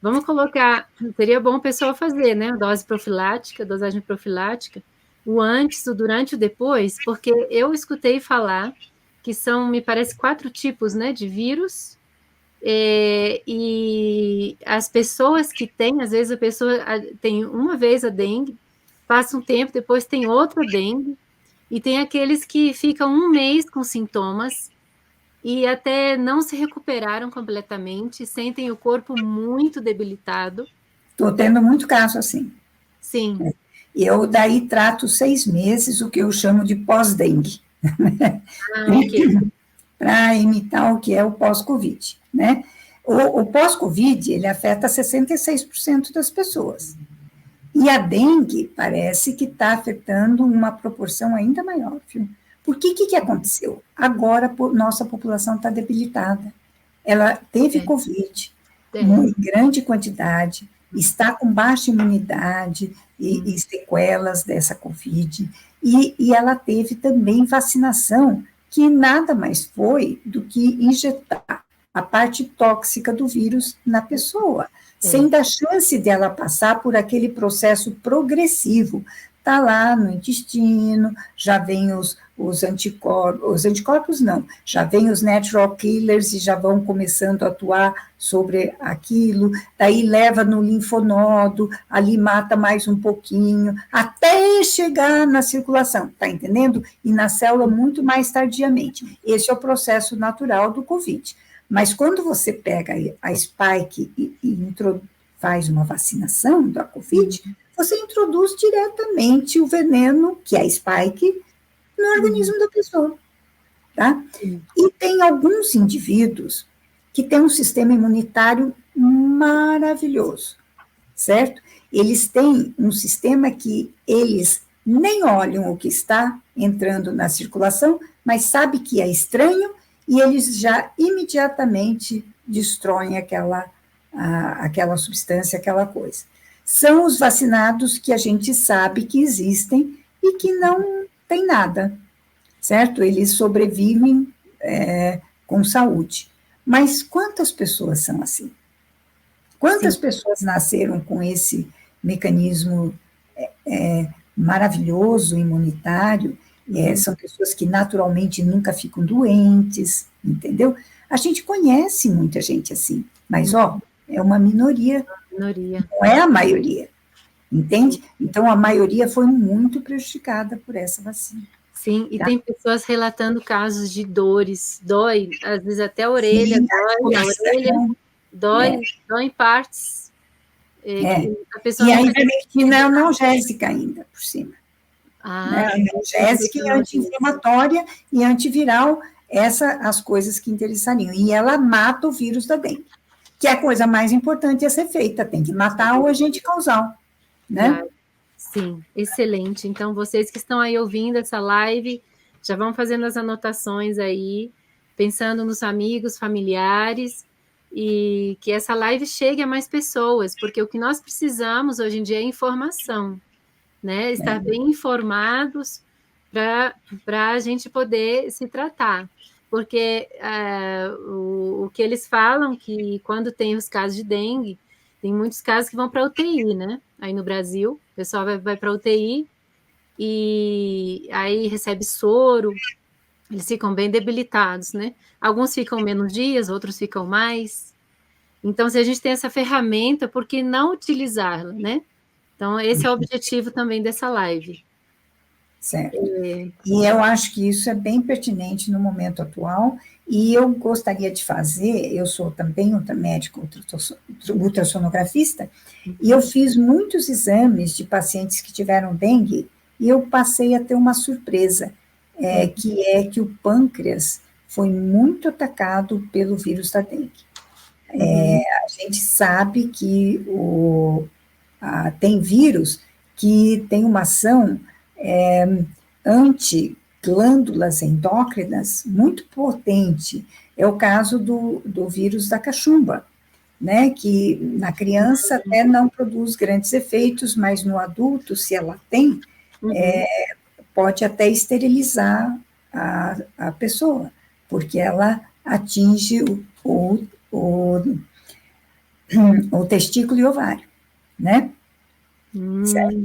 vamos colocar, seria bom o pessoal fazer, né, dose profilática, dosagem profilática, o antes, o durante e o depois, porque eu escutei falar que são, me parece, 4 tipos, né, de vírus, e as pessoas que têm, às vezes a pessoa tem uma vez a dengue, passa um tempo, depois tem outra dengue, e tem aqueles que ficam um mês com sintomas, e até não se recuperaram completamente, sentem o corpo muito debilitado. Estou tendo muito caso assim. Sim. Eu daí trato 6 meses, o que eu chamo de pós-dengue. Ok. Para imitar o que é o pós-Covid, né? O pós-Covid, ele afeta 66% das pessoas. E a dengue parece que está afetando uma proporção ainda maior, viu? Por que aconteceu? Agora, nossa população está debilitada. Ela teve Covid, em grande quantidade, está com baixa imunidade e sequelas dessa Covid, E ela teve também vacinação, que nada mais foi do que injetar a parte tóxica do vírus na pessoa, sem dar chance dela passar por aquele processo progressivo. Está lá no intestino, já vem os anticorpos não, já vem os natural killers e já vão começando a atuar sobre aquilo, daí leva no linfonodo, ali mata mais um pouquinho, até chegar na circulação, está entendendo? E na célula muito mais tardiamente. Esse é o processo natural do Covid. Mas quando você pega a spike e faz uma vacinação da Covid, você introduz diretamente o veneno, que é a spike, no organismo da pessoa. Tá? E tem alguns indivíduos que têm um sistema imunitário maravilhoso, certo? Eles têm um sistema que eles nem olham o que está entrando na circulação, mas sabe que é estranho e eles já imediatamente destroem aquela substância, aquela coisa. São os vacinados que a gente sabe que existem e que não tem nada, certo? Eles sobrevivem com saúde. Mas quantas pessoas são assim? Quantas pessoas nasceram com esse mecanismo maravilhoso, imunitário? São pessoas que naturalmente nunca ficam doentes, entendeu? A gente conhece muita gente assim, mas, é uma minoria. Não é a maioria, entende? Então, a maioria foi muito prejudicada por essa vacina. Sim, e tem pessoas relatando casos de dores, dói, às vezes até a orelha, Sim, dói em partes. A pessoa e a ivermectina é analgésica ainda, por cima. Analgésica e anti-inflamatória e antiviral, as coisas que interessariam. E ela mata o vírus da dengue, que é a coisa mais importante a ser feita, tem que matar o agente causal, né? Sim, excelente. Então, vocês que estão aí ouvindo essa live, já vão fazendo as anotações aí, pensando nos amigos, familiares, e que essa live chegue a mais pessoas, porque o que nós precisamos hoje em dia é informação, né? Estar bem informados para a gente poder se tratar. Porque o que eles falam que quando tem os casos de dengue, tem muitos casos que vão para UTI, né? Aí no Brasil, o pessoal vai para UTI e aí recebe soro, eles ficam bem debilitados, né? Alguns ficam menos dias, outros ficam mais. Então, se a gente tem essa ferramenta, por que não utilizá-la, né? Então, esse é o objetivo também dessa live. Certo. E eu acho que isso é bem pertinente no momento atual, e eu gostaria de fazer, eu sou também médico ultrassonografista, e eu fiz muitos exames de pacientes que tiveram dengue, e eu passei a ter uma surpresa, que o pâncreas foi muito atacado pelo vírus da dengue. A gente sabe que tem vírus que tem uma ação anti-glândulas endócrinas muito potente. É o caso do vírus da cachumba, né, que na criança até não produz grandes efeitos, mas no adulto, se ela tem, pode até esterilizar a pessoa, porque ela atinge o testículo e ovário, né? Certo?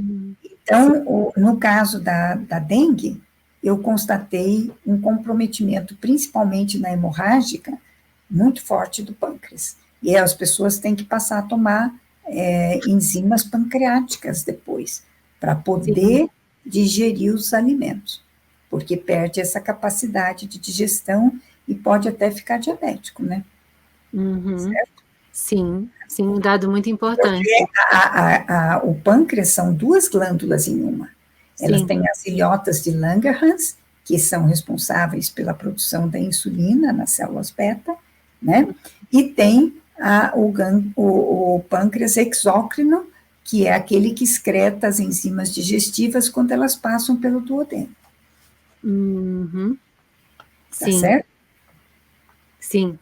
Então, no caso da dengue, eu constatei um comprometimento, principalmente na hemorrágica, muito forte do pâncreas. E as pessoas têm que passar a tomar enzimas pancreáticas depois, para poder digerir os alimentos, porque perde essa capacidade de digestão e pode até ficar diabético, né? Certo? Sim, um dado muito importante. Porque o pâncreas são duas glândulas em uma. Elas têm as ilhotas de Langerhans, que são responsáveis pela produção da insulina nas células beta, né? E tem o pâncreas exócrino, que é aquele que excreta as enzimas digestivas quando elas passam pelo duodeno. Tá certo? Sim.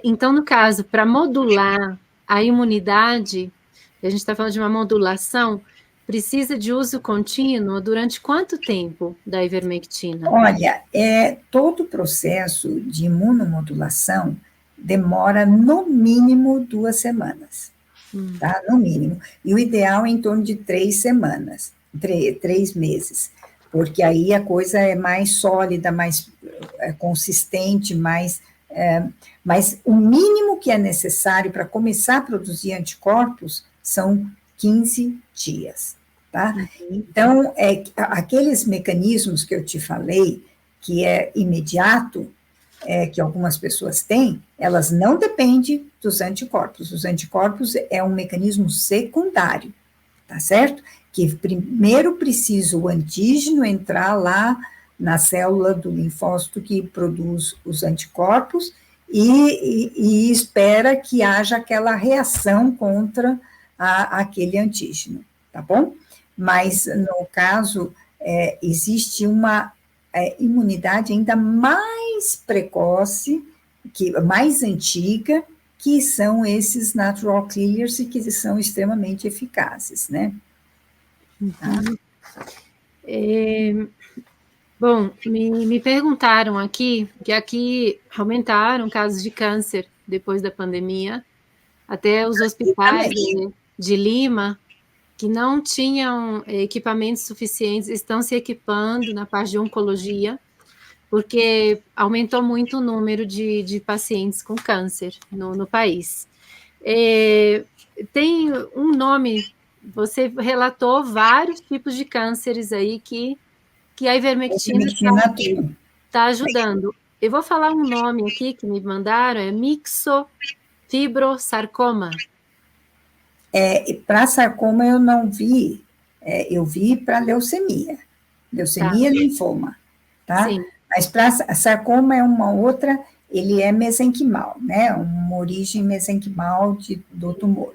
Então, no caso, para modular a imunidade, a gente está falando de uma modulação, precisa de uso contínuo durante quanto tempo da ivermectina? Olha, todo o processo de imunomodulação demora no mínimo 2 semanas, tá? No mínimo. E o ideal é em torno de 3 semanas, 3 meses, porque aí a coisa é mais sólida, mais consistente, mas o mínimo que é necessário para começar a produzir anticorpos são 15 dias, tá? Então, aqueles mecanismos que eu te falei, que é imediato, que algumas pessoas têm, elas não dependem dos anticorpos. Os anticorpos é um mecanismo secundário, tá certo? Que primeiro precisa o antígeno entrar lá na célula do linfócito que produz os anticorpos e espera que haja aquela reação contra aquele antígeno, tá bom? Mas, no caso, existe uma imunidade ainda mais precoce, mais antiga, que são esses natural killers e que são extremamente eficazes, né? Bom, me perguntaram aqui que aqui aumentaram casos de câncer depois da pandemia, até os hospitais de Lima, que não tinham equipamentos suficientes, estão se equipando na parte de oncologia, porque aumentou muito o número de pacientes com câncer no país. Tem um nome, você relatou vários tipos de cânceres aí que a ivermectina está ajudando. Eu vou falar um nome aqui que me mandaram, é mixofibrosarcoma. Para sarcoma eu não vi, eu vi para leucemia e linfoma, tá? Sim. Mas para sarcoma é uma outra, ele é mesenquimal, né? Uma origem mesenquimal do tumor.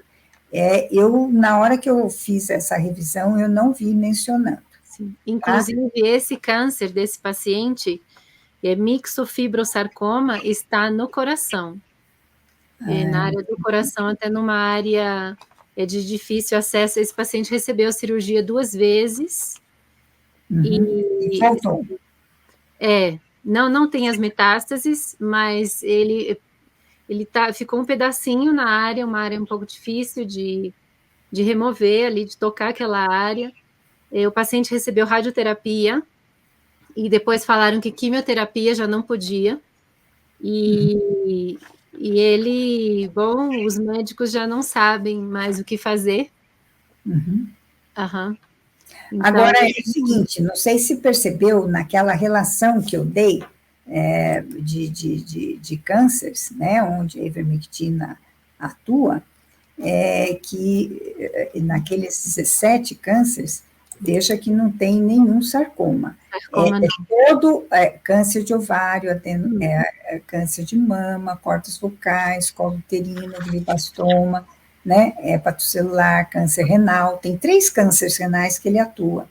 Na hora que eu fiz essa revisão, eu não vi mencionando. Sim. Inclusive, esse câncer desse paciente, mixofibrosarcoma, está no coração. Na área do coração, até numa área de difícil acesso. Esse paciente recebeu cirurgia 2 vezes. E faltou. Não tem as metástases, mas ele ficou um pedacinho na área, uma área um pouco difícil de remover ali, de tocar aquela área. O paciente recebeu radioterapia e depois falaram que quimioterapia já não podia. E ele, os médicos já não sabem mais o que fazer. Então, agora, é o seguinte, não sei se percebeu naquela relação que eu dei de cânceres, né, onde a ivermectina atua, que naqueles 17 cânceres, veja que não tem nenhum sarcoma. Todo câncer de ovário, câncer de mama, cordas vocais, colo uterino, glioblastoma, né, hepatocelular, câncer renal. Tem 3 cânceres renais que ele atua.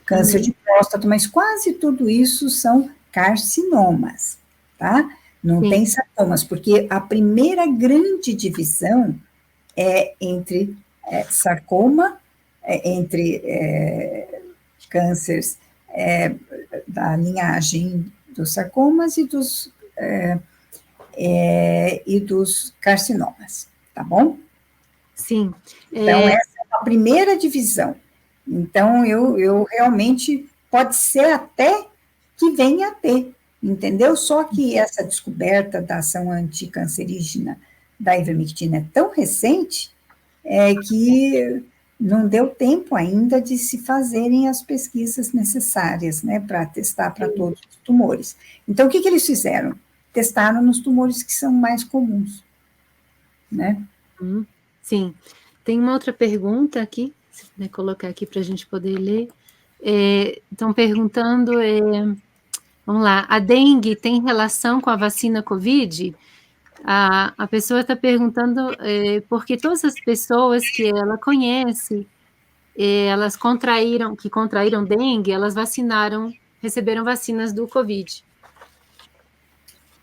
Câncer de próstata, mas quase tudo isso são carcinomas, tá? Não tem sarcomas, porque a primeira grande divisão é entre sarcoma, entre cânceres da linhagem dos sarcomas e dos carcinomas, tá bom? Sim. Então, essa é a primeira divisão. Então, eu realmente, pode ser até que venha a ter, entendeu? Só que essa descoberta da ação anticancerígena da ivermectina é tão recente, que não deu tempo ainda de se fazerem as pesquisas necessárias, né, para testar para todos os tumores. Então, o que eles fizeram? Testaram nos tumores que são mais comuns, né? Sim. Tem uma outra pergunta aqui, se puder colocar aqui para a gente poder ler. Estão perguntando, vamos lá, a dengue tem relação com a vacina Covid? A pessoa está perguntando porque todas as pessoas que ela conhece, elas contraíram dengue, elas receberam vacinas do Covid.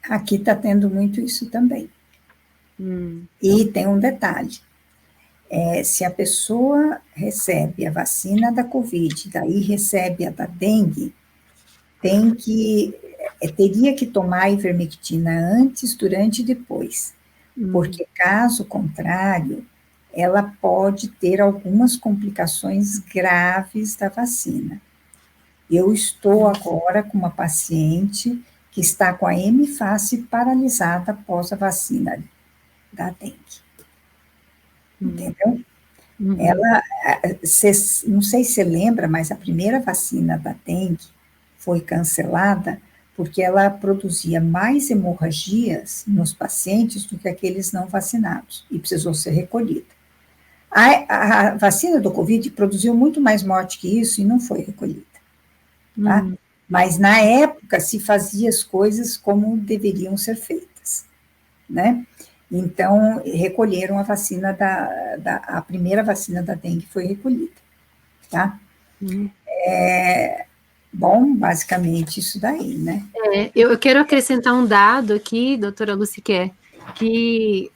Aqui está tendo muito isso também. E tem um detalhe. se a pessoa recebe a vacina da Covid, daí recebe a da dengue, teria que tomar a ivermectina antes, durante e depois, porque, caso contrário, ela pode ter algumas complicações graves da vacina. Eu estou agora com uma paciente que está com a hemifase paralisada após a vacina da dengue. Entendeu? Ela, não sei se você lembra, mas a primeira vacina da dengue foi cancelada porque ela produzia mais hemorragias nos pacientes do que aqueles não vacinados, e precisou ser recolhida. A vacina do Covid produziu muito mais morte que isso e não foi recolhida. Tá? Mas, na época, se fazia as coisas como deveriam ser feitas, né? Então, recolheram a vacina a primeira vacina da dengue foi recolhida, tá? Bom, basicamente isso daí, né? Eu quero acrescentar um dado aqui, doutora Luciquer, que,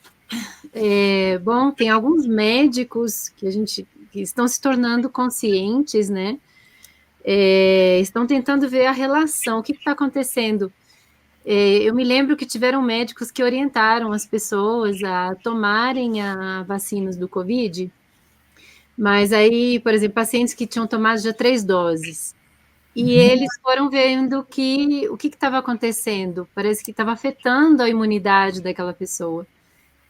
bom, tem alguns médicos que estão se tornando conscientes, né? Estão tentando ver a relação, o que está acontecendo. Eu me lembro que tiveram médicos que orientaram as pessoas a tomarem a vacinas do Covid, mas aí, por exemplo, pacientes que tinham tomado já 3 doses, e eles foram vendo que o que estava acontecendo, parece que estava afetando a imunidade daquela pessoa.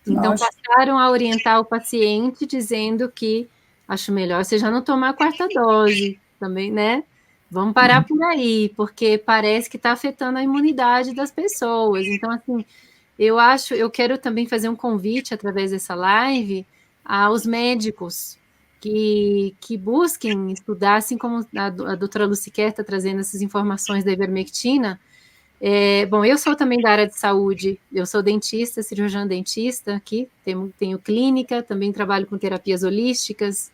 Então, passaram a orientar o paciente, dizendo que acho melhor você já não tomar a 4ª dose também, né? Vamos parar por aí, porque parece que está afetando a imunidade das pessoas. Então, assim, eu quero também fazer um convite através dessa live aos médicos que busquem estudar, assim como a doutora Luciquer está trazendo essas informações da ivermectina. Bom, eu sou também da área de saúde, eu sou dentista, cirurgiã dentista aqui, tenho clínica, também trabalho com terapias holísticas,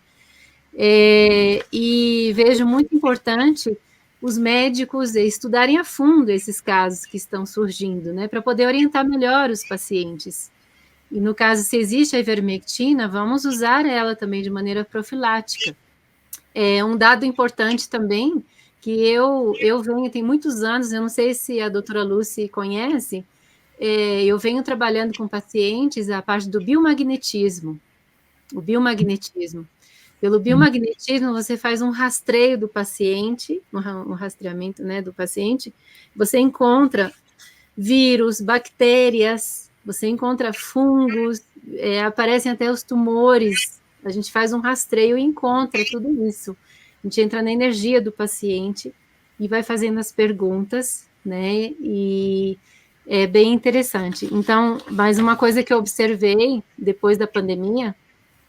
e vejo muito importante os médicos estudarem a fundo esses casos que estão surgindo, né, para poder orientar melhor os pacientes. E no caso, se existe a ivermectina, vamos usar ela também de maneira profilática. Um dado importante também, que eu venho, tem muitos anos, eu não sei se a doutora Lucy conhece, eu venho trabalhando com pacientes a parte do biomagnetismo, o biomagnetismo. Pelo biomagnetismo, você faz um rastreio do paciente, um rastreamento, né, do paciente, você encontra vírus, bactérias, você encontra fungos, aparecem até os tumores, a gente faz um rastreio e encontra tudo isso. A gente entra na energia do paciente e vai fazendo as perguntas, né, e é bem interessante. Então, mais uma coisa que eu observei depois da pandemia,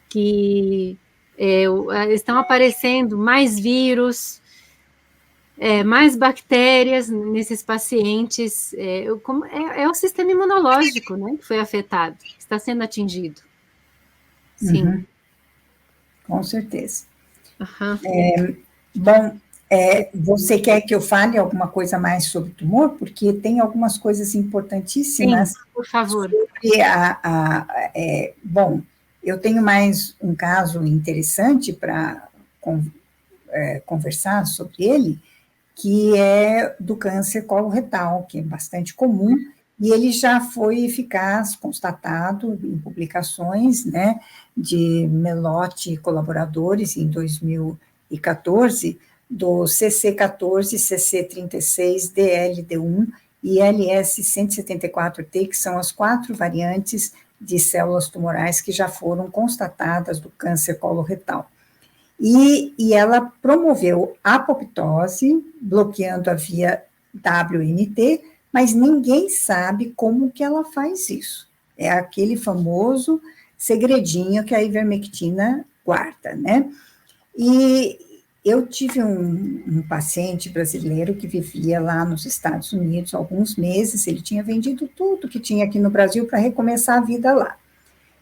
que estão aparecendo mais vírus, mais bactérias nesses pacientes, é o sistema imunológico, né, que foi afetado, que está sendo atingido. Sim. Com certeza. Uhum. Bom, você quer que eu fale alguma coisa mais sobre tumor? Porque tem algumas coisas importantíssimas. Sim, por favor. Sobre bom, eu tenho mais um caso interessante para conversar sobre ele, que é do câncer coloretal, que é bastante comum, e ele já foi eficaz, constatado em publicações, né, de Melotti e colaboradores em 2014, do CC14, CC36, DLD1 e LS174T, que são as 4 variantes de células tumorais que já foram constatadas do câncer coloretal. E ela promoveu apoptose, bloqueando a via WNT, mas ninguém sabe como que ela faz isso. É aquele famoso segredinho que a ivermectina guarda, né? E eu tive um paciente brasileiro que vivia lá nos Estados Unidos há alguns meses, ele tinha vendido tudo que tinha aqui no Brasil para recomeçar a vida lá.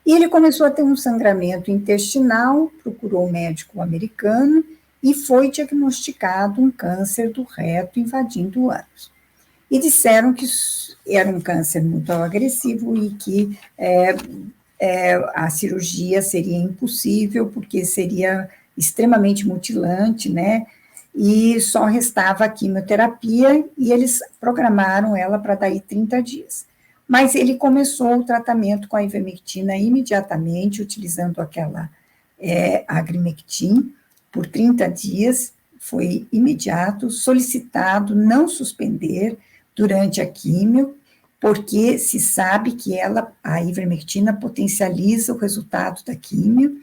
E ele começou a ter um sangramento intestinal, procurou um médico americano e foi diagnosticado um câncer do reto invadindo o ânus. E disseram que era um câncer muito agressivo e que a cirurgia seria impossível, porque seria extremamente mutilante, né? E só restava a quimioterapia, e eles programaram ela para daí 30 dias. Mas ele começou o tratamento com a ivermectina imediatamente, utilizando aquela agrimectin, por 30 dias, foi imediato, solicitado não suspender durante a químio, porque se sabe que a ivermectina potencializa o resultado da químio,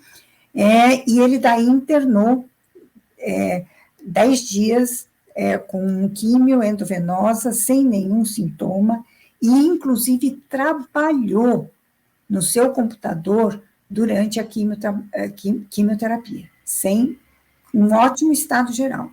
e ele daí internou 10 dias com químio endovenosa, sem nenhum sintoma, e inclusive trabalhou no seu computador durante a quimioterapia, sem um ótimo estado geral.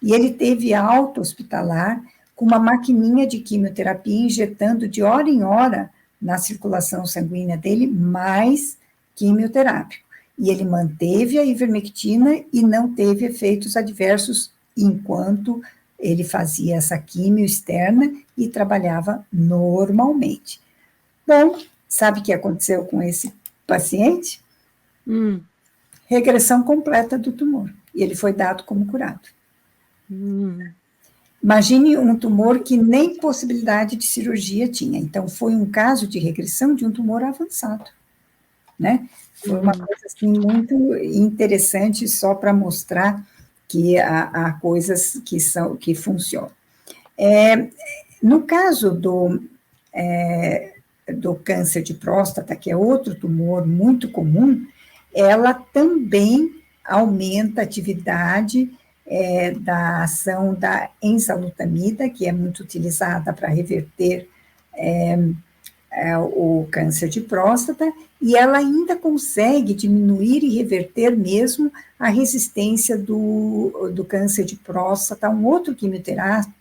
E ele teve alta hospitalar, com uma maquininha de quimioterapia injetando de hora em hora na circulação sanguínea dele mais quimioterápico. E ele manteve a ivermectina e não teve efeitos adversos enquanto ele fazia essa quimio externa e trabalhava normalmente. Bom, sabe o que aconteceu com esse paciente? Regressão completa do tumor. E ele foi dado como curado. Imagine um tumor que nem possibilidade de cirurgia tinha. Então, foi um caso de regressão de um tumor avançado, né? Foi uma coisa assim, muito interessante, só para mostrar que há coisas que funcionam. No caso do câncer de próstata, que é outro tumor muito comum, ela também aumenta a atividade da ação da enzalutamida, que é muito utilizada para reverter o câncer de próstata, e ela ainda consegue diminuir e reverter mesmo a resistência do câncer de próstata a um outro quimioterápico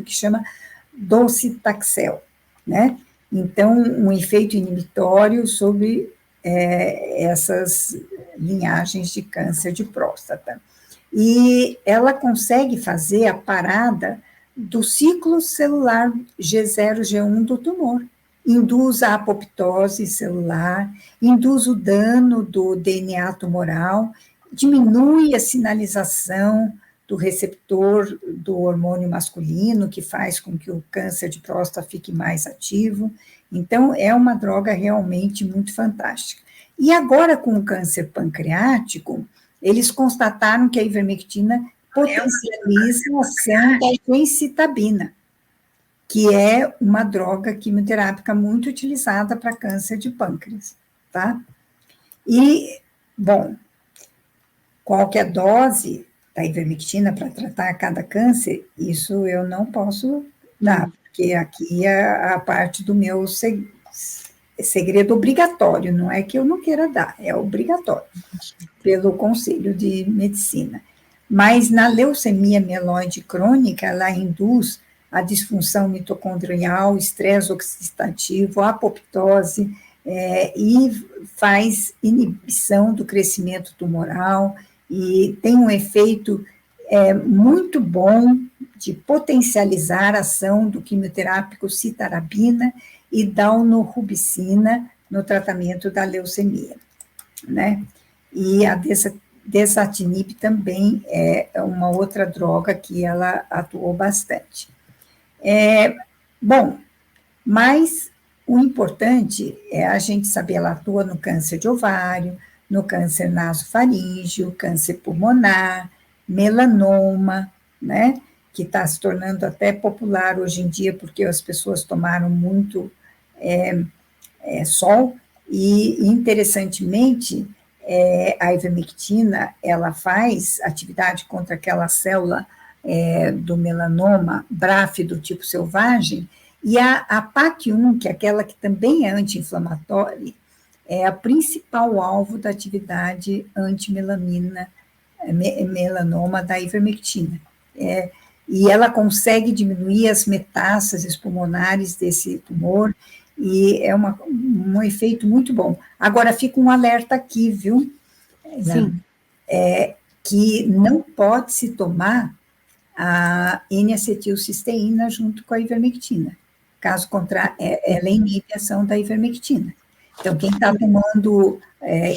que chama docetaxel, né? Então, um efeito inibitório sobre essas linhagens de câncer de próstata. E ela consegue fazer a parada do ciclo celular G0, G1 do tumor. Induz a apoptose celular, induz o dano do DNA tumoral, diminui a sinalização do receptor do hormônio masculino, que faz com que o câncer de próstata fique mais ativo. Então, é uma droga realmente muito fantástica. E agora, com o câncer pancreático, eles constataram que a ivermectina potencializa a ação da gencitabina, que é uma droga quimioterápica muito utilizada para câncer de pâncreas, tá? E, bom, qual que é a dose da ivermectina para tratar cada câncer? Isso eu não posso dar, porque aqui é a parte do meu segredo obrigatório, não é que eu não queira dar, é obrigatório, pelo Conselho de Medicina. Mas na leucemia mieloide crônica, ela induz a disfunção mitocondrial, estresse oxidativo, apoptose, e faz inibição do crescimento tumoral, e tem um efeito muito bom de potencializar a ação do quimioterápico citarabina e daunorubicina no tratamento da leucemia, né? E a desatinib também é uma outra droga que ela atuou bastante. Bom, mas o importante é a gente saber, ela atua no câncer de ovário, no câncer nasofaríngeo, câncer pulmonar, melanoma, né? Que está se tornando até popular hoje em dia, porque as pessoas tomaram muito sol, e, interessantemente, a ivermectina, ela faz atividade contra aquela célula do melanoma, BRAF do tipo selvagem, e a PAC1, que é aquela que também é anti-inflamatória, é a principal alvo da atividade antimelanina, melanoma da ivermectina. E ela consegue diminuir as metástases pulmonares desse tumor, e é um efeito muito bom. Agora, fica um alerta aqui, viu? Sim. Que não pode se tomar a N-acetilcisteína junto com a ivermectina. Caso contrário, ela inibe a ação da ivermectina. Então, quem está tomando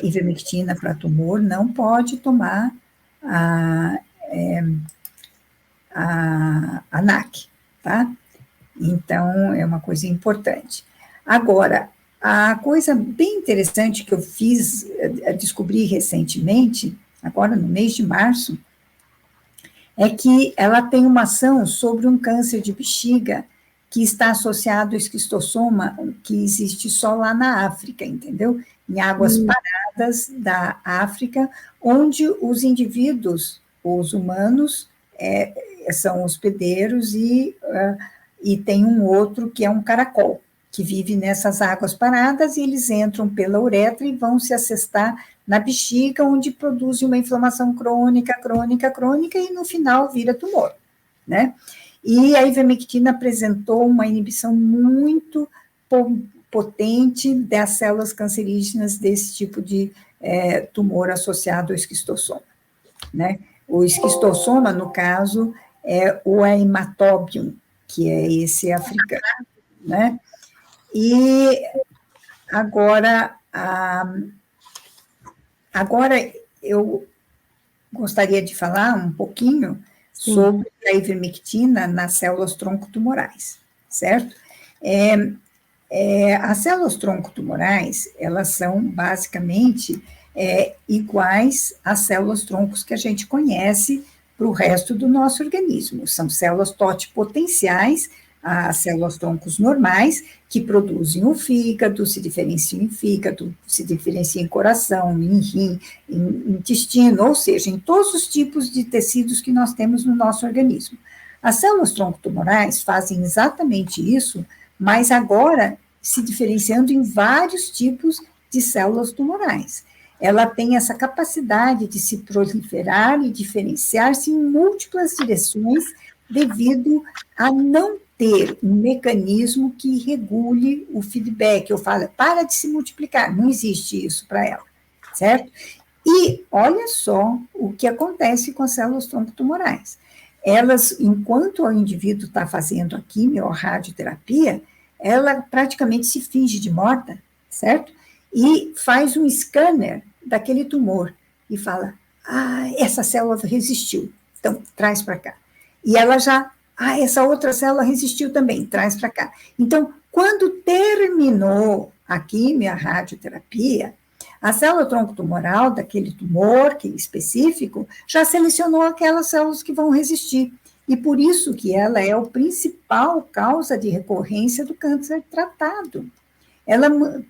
ivermectina para tumor não pode tomar a NAC, tá? Então, é uma coisa importante. Agora, a coisa bem interessante que eu descobri recentemente, agora no mês de março, é que ela tem uma ação sobre um câncer de bexiga que está associado ao esquistossoma, que existe só lá na África, entendeu? Em águas paradas da África, onde os indivíduos, os humanos, são hospedeiros e tem um outro que é um caracol, que vive nessas águas paradas, e eles entram pela uretra e vão se assestar na bexiga, onde produzem uma inflamação crônica, e no final vira tumor, né? E a ivermectina apresentou uma inibição muito potente das células cancerígenas desse tipo de tumor associado ao esquistossoma, né? O esquistossoma, no caso, é o hematóbium, que é esse africano, né? E agora eu gostaria de falar um pouquinho sobre a ivermectina nas células troncotumorais, certo? As células troncotumorais, elas são basicamente iguais às células troncos que a gente conhece para o resto do nosso organismo. São células totipotenciais, as células troncos normais, que produzem o fígado, se diferenciam em fígado, se diferenciam em coração, em rim, em intestino, ou seja, em todos os tipos de tecidos que nós temos no nosso organismo. As células troncotumorais fazem exatamente isso, mas agora se diferenciando em vários tipos de células tumorais. Ela tem essa capacidade de se proliferar e diferenciar-se em múltiplas direções devido a não ter um mecanismo que regule o feedback. Eu falo, para de se multiplicar, não existe isso para ela, certo? E olha só o que acontece com as células troncotumorais. Elas, enquanto o indivíduo está fazendo a quimio ou radioterapia, ela praticamente se finge de morta, certo? E faz um scanner daquele tumor e fala, essa célula resistiu, então traz para cá. E ela já, essa outra célula resistiu também, traz para cá. Então, quando terminou a quimio, a radioterapia, a célula tronco-tumoral daquele tumor específico já selecionou aquelas células que vão resistir. E por isso que ela é a principal causa de recorrência do câncer tratado.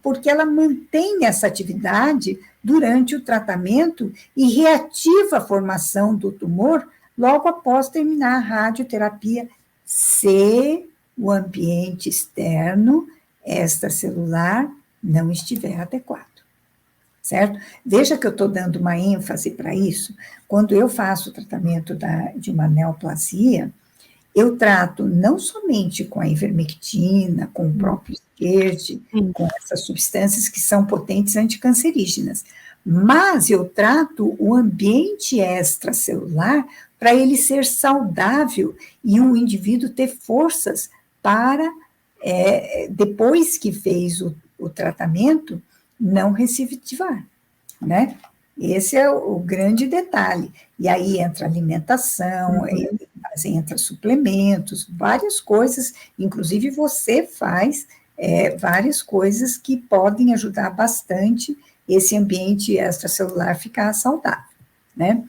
Porque ela mantém essa atividade durante o tratamento e reativa a formação do tumor logo após terminar a radioterapia, se o ambiente externo extracelular não estiver adequado. Certo? Veja que eu estou dando uma ênfase para isso. Quando eu faço o tratamento de uma neoplasia, eu trato não somente com a ivermectina, com o próprio esquerde, com essas substâncias que são potentes anticancerígenas, mas eu trato o ambiente extracelular para ele ser saudável e o indivíduo ter forças para, depois que fez o tratamento, não recidivar, né? Esse é o grande detalhe. E aí entra alimentação, entra suplementos, várias coisas, inclusive você faz várias coisas que podem ajudar bastante esse ambiente extracelular ficar saudável, né?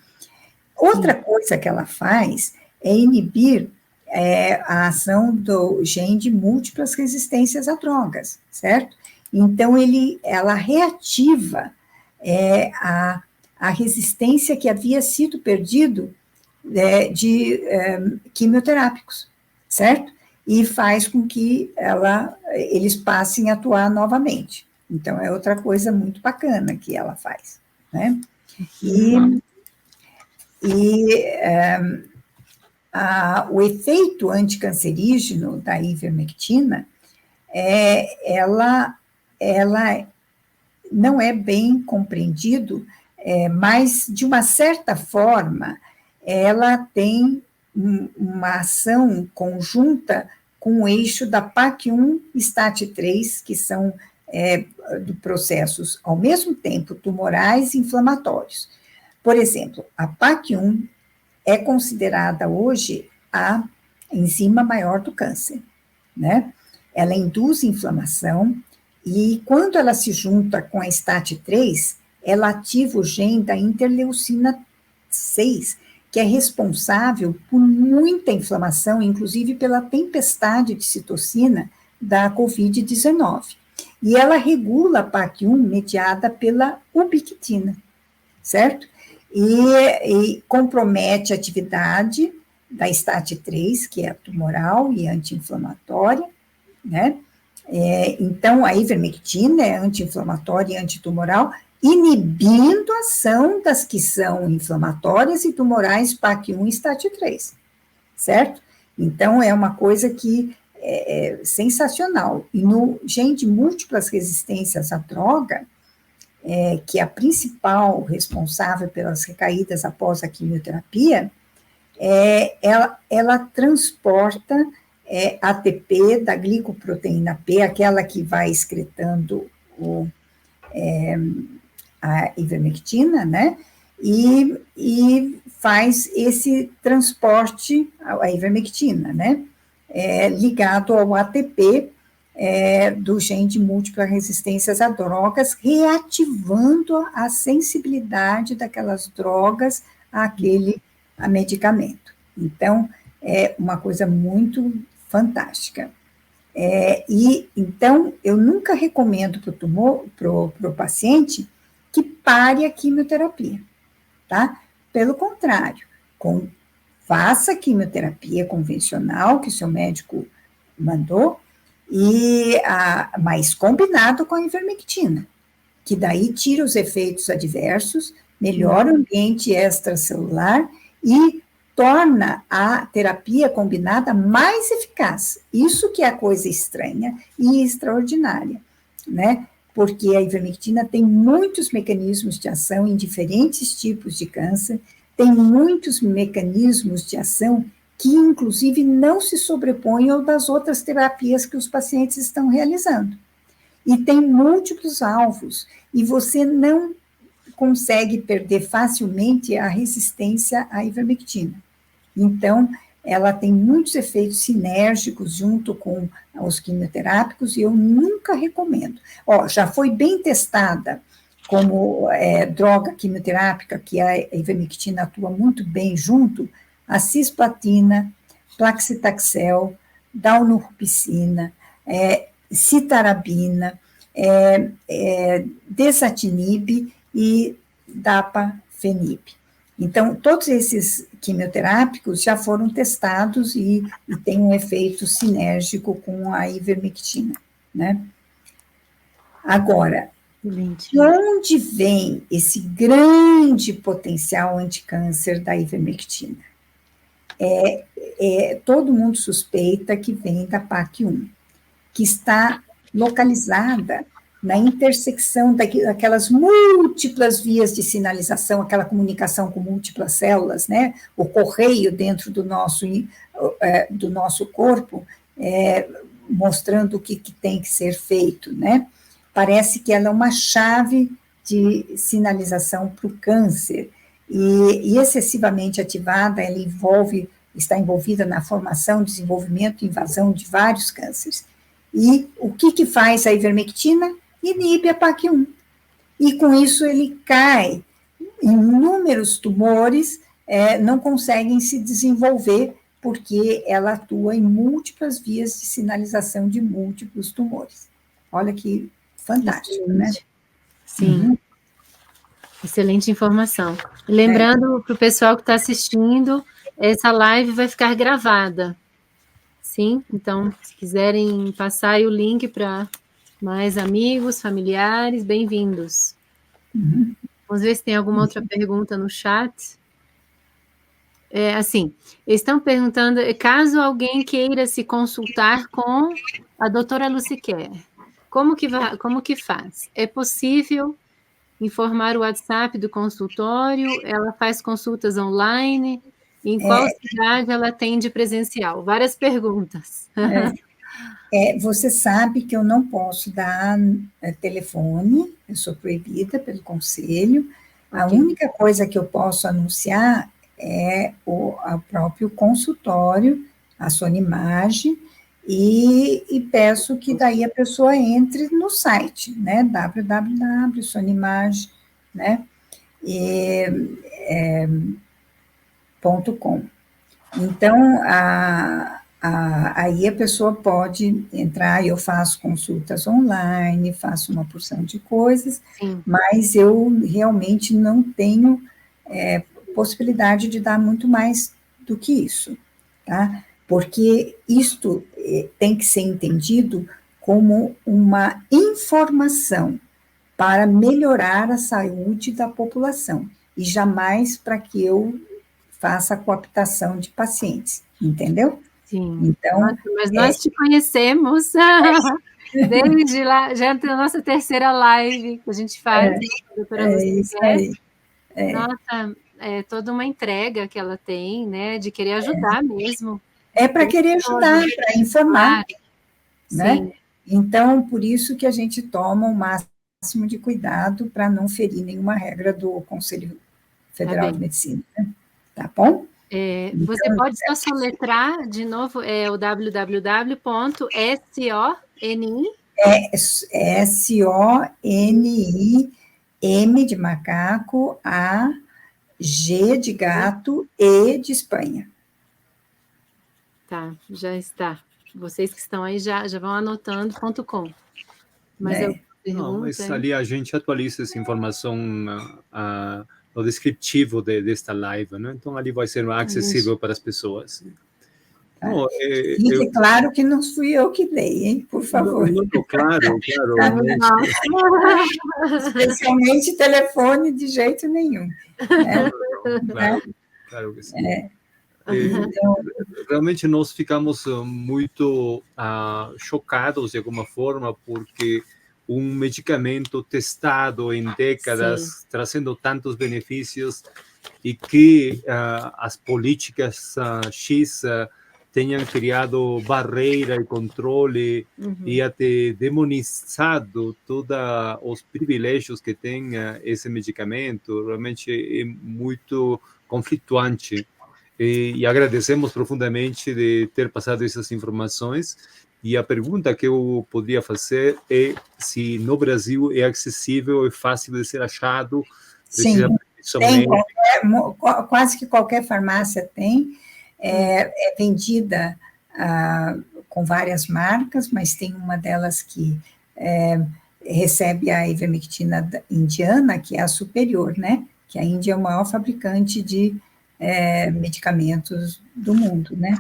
Outra coisa que ela faz é inibir a ação do gene de múltiplas resistências a drogas, certo? Então, ela reativa a resistência que havia sido perdido de quimioterápicos, certo? E faz com que eles passem a atuar novamente. Então, é outra coisa muito bacana que ela faz, né? O efeito anticancerígeno da ivermectina, ela não é bem compreendido, mas, de uma certa forma, ela tem uma ação conjunta com o eixo da PAC1 e STAT3, que são de processos, ao mesmo tempo, tumorais e inflamatórios. Por exemplo, a PAC1 é considerada hoje a enzima maior do câncer, né? Ela induz inflamação e, quando ela se junta com a STAT3, ela ativa o gene da interleucina 6, que é responsável por muita inflamação, inclusive pela tempestade de citocina da COVID-19. E ela regula a PAC1 mediada pela ubiquitina, certo? E compromete a atividade da STAT3, que é tumoral e anti-inflamatória, né? Então, a ivermectina é anti-inflamatória e antitumoral, inibindo a ação das que são inflamatórias e tumorais PAC1 e STAT3, certo? Então, é uma coisa que é sensacional. E no gene de múltiplas resistências à droga, que é a principal responsável pelas recaídas após a quimioterapia, ela transporta ATP da glicoproteína P, aquela que vai excretando a ivermectina, né? E faz esse transporte, a ivermectina, né? Ligado ao ATP do gene de múltiplas resistências a drogas, reativando a sensibilidade daquelas drogas a medicamento. Então, é uma coisa muito fantástica. Então, eu nunca recomendo para o paciente que pare a quimioterapia, tá? Pelo contrário, faça a quimioterapia convencional que o seu médico mandou, mas combinado com a ivermectina, que daí tira os efeitos adversos, melhora o ambiente extracelular e torna a terapia combinada mais eficaz. Isso que é a coisa estranha e extraordinária, né? Porque a ivermectina tem muitos mecanismos de ação em diferentes tipos de câncer, tem muitos mecanismos de ação que, inclusive, não se sobrepõem ao das outras terapias que os pacientes estão realizando. E tem múltiplos alvos, e você não consegue perder facilmente a resistência à ivermectina. Então, ela tem muitos efeitos sinérgicos junto com os quimioterápicos, e eu nunca recomendo. Já foi bem testada como droga quimioterápica, que a ivermectina atua muito bem junto, a cisplatina, plaxitaxel, daunorubicina, citarabina, desatinib e dapafenib. Então, todos esses quimioterápicos já foram testados e têm um efeito sinérgico com a ivermectina, né? Agora, de onde vem esse grande potencial anticâncer da ivermectina? Todo mundo suspeita que vem da PAC1, que está localizada na intersecção daquelas múltiplas vias de sinalização, aquela comunicação com múltiplas células, né? O correio dentro do nosso corpo, mostrando o que tem que ser feito, né? Parece que ela é uma chave de sinalização para o câncer, e excessivamente ativada, ela está envolvida na formação, desenvolvimento e invasão de vários cânceres. E o que faz a ivermectina? Inibe a PAC1. E com isso ele cai. Inúmeros tumores não conseguem se desenvolver, porque ela atua em múltiplas vias de sinalização de múltiplos tumores. Olha que fantástico, né? Sim. Excelente informação. Lembrando para o pessoal que está assistindo, essa live vai ficar gravada. Sim? Então, se quiserem passar aí o link para mais amigos, familiares, bem-vindos. Vamos ver se tem alguma outra pergunta no chat. Estão perguntando, caso alguém queira se consultar com a doutora Luciquer, como que faz? É possível informar o WhatsApp do consultório? Ela faz consultas online? Em qual cidade ela atende presencial? Várias perguntas. Você sabe que eu não posso dar telefone, eu sou proibida pelo conselho. A única coisa que eu posso anunciar é o próprio consultório, a Sonimage, e peço que daí a pessoa entre no site, né, www.sonimage, né, .com. Então, aí a pessoa pode entrar, eu faço consultas online, faço uma porção de coisas, Sim. mas eu realmente não tenho possibilidade de dar muito mais do que isso, tá? Porque isto tem que ser entendido como uma informação para melhorar a saúde da população, e jamais para que eu faça a cooptação de pacientes, entendeu? Sim. Então, nossa, mas nós te conhecemos desde lá, já é a nossa terceira live que a gente faz, doutora isso aí. Nossa, é toda uma entrega que ela tem, né, de querer ajudar mesmo. É para querer ajudar, para informar, né? Sim. Então, por isso que a gente toma o máximo de cuidado para não ferir nenhuma regra do Conselho Federal de Medicina, né? Tá bom? Você pode só soletrar de novo, o www.SONI? SONIM de macaco, A, G de gato, E de Espanha. Tá, já está. Vocês que estão aí já vão anotando .com. Mas eu pergunto... Não, mas ali a gente atualiza essa informação no descritivo desta live, né? Então ali vai ser acessível para as pessoas. Tá. Fique claro que não fui eu que dei, hein? Por favor. Claro. Especialmente telefone, de jeito nenhum. Né? Claro que sim. Então, realmente nós ficamos muito chocados de alguma forma, porque um medicamento testado em décadas, trazendo tantos benefícios, e que as políticas X tenham criado barreira e controle e até demonizado todos os privilégios que tem esse medicamento, realmente é muito conflituante. E agradecemos profundamente de ter passado essas informações. E a pergunta que eu poderia fazer é se no Brasil é acessível, é fácil de ser achado. Sim, tem quase que qualquer farmácia tem. É vendida com várias marcas, mas tem uma delas que recebe a ivermectina indiana, que é a superior, né? Que a Índia é o maior fabricante de medicamentos do mundo, né?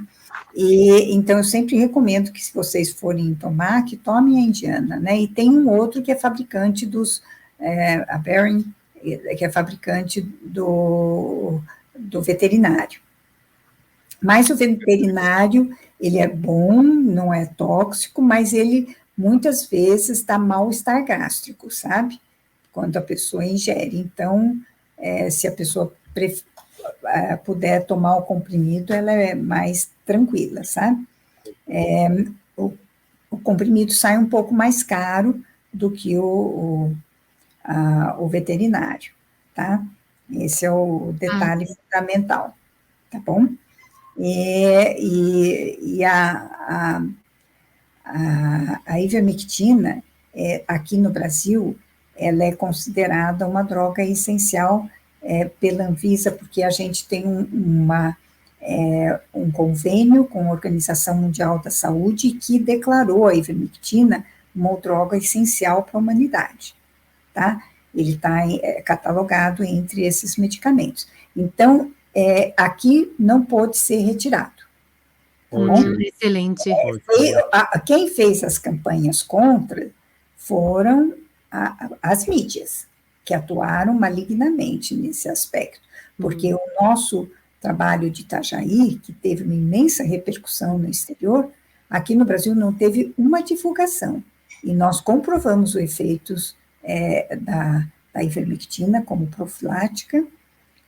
E então eu sempre recomendo que, se vocês forem tomar, que tomem a indiana, né? E tem um outro que é fabricante a Behring, que é fabricante do veterinário. Mas o veterinário, ele é bom, não é tóxico, mas ele muitas vezes dá mal-estar gástrico, sabe? Quando a pessoa ingere. Então, se a pessoa puder tomar o comprimido, ela é mais tranquila, sabe? O comprimido sai um pouco mais caro do que o veterinário, tá? Esse é o detalhe fundamental, tá bom? E a ivermectina, aqui no Brasil, ela é considerada uma droga essencial pela Anvisa, porque a gente tem um convênio com a Organização Mundial da Saúde que declarou a ivermectina uma droga essencial para a humanidade, tá? Ele está catalogado entre esses medicamentos. Então, aqui não pode ser retirado. Excelente. Quem fez as campanhas contra foram as mídias, que atuaram malignamente nesse aspecto, porque o nosso trabalho de Itajaí, que teve uma imensa repercussão no exterior, aqui no Brasil não teve uma divulgação, e nós comprovamos os efeitos da ivermectina como profilática,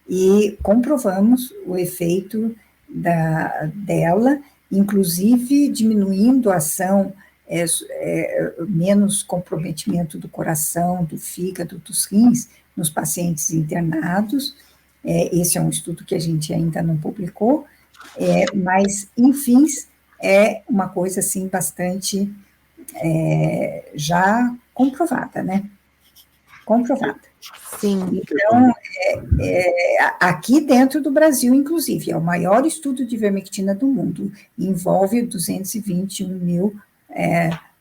e comprovamos o efeito dela inclusive diminuindo a ação, menos comprometimento do coração, do fígado, dos rins, nos pacientes internados. Esse é um estudo que a gente ainda não publicou, mas, enfim, é uma coisa, assim, bastante já comprovada, né? Comprovada. Sim. Então, aqui dentro do Brasil, inclusive, é o maior estudo de ivermectina do mundo, envolve 221 mil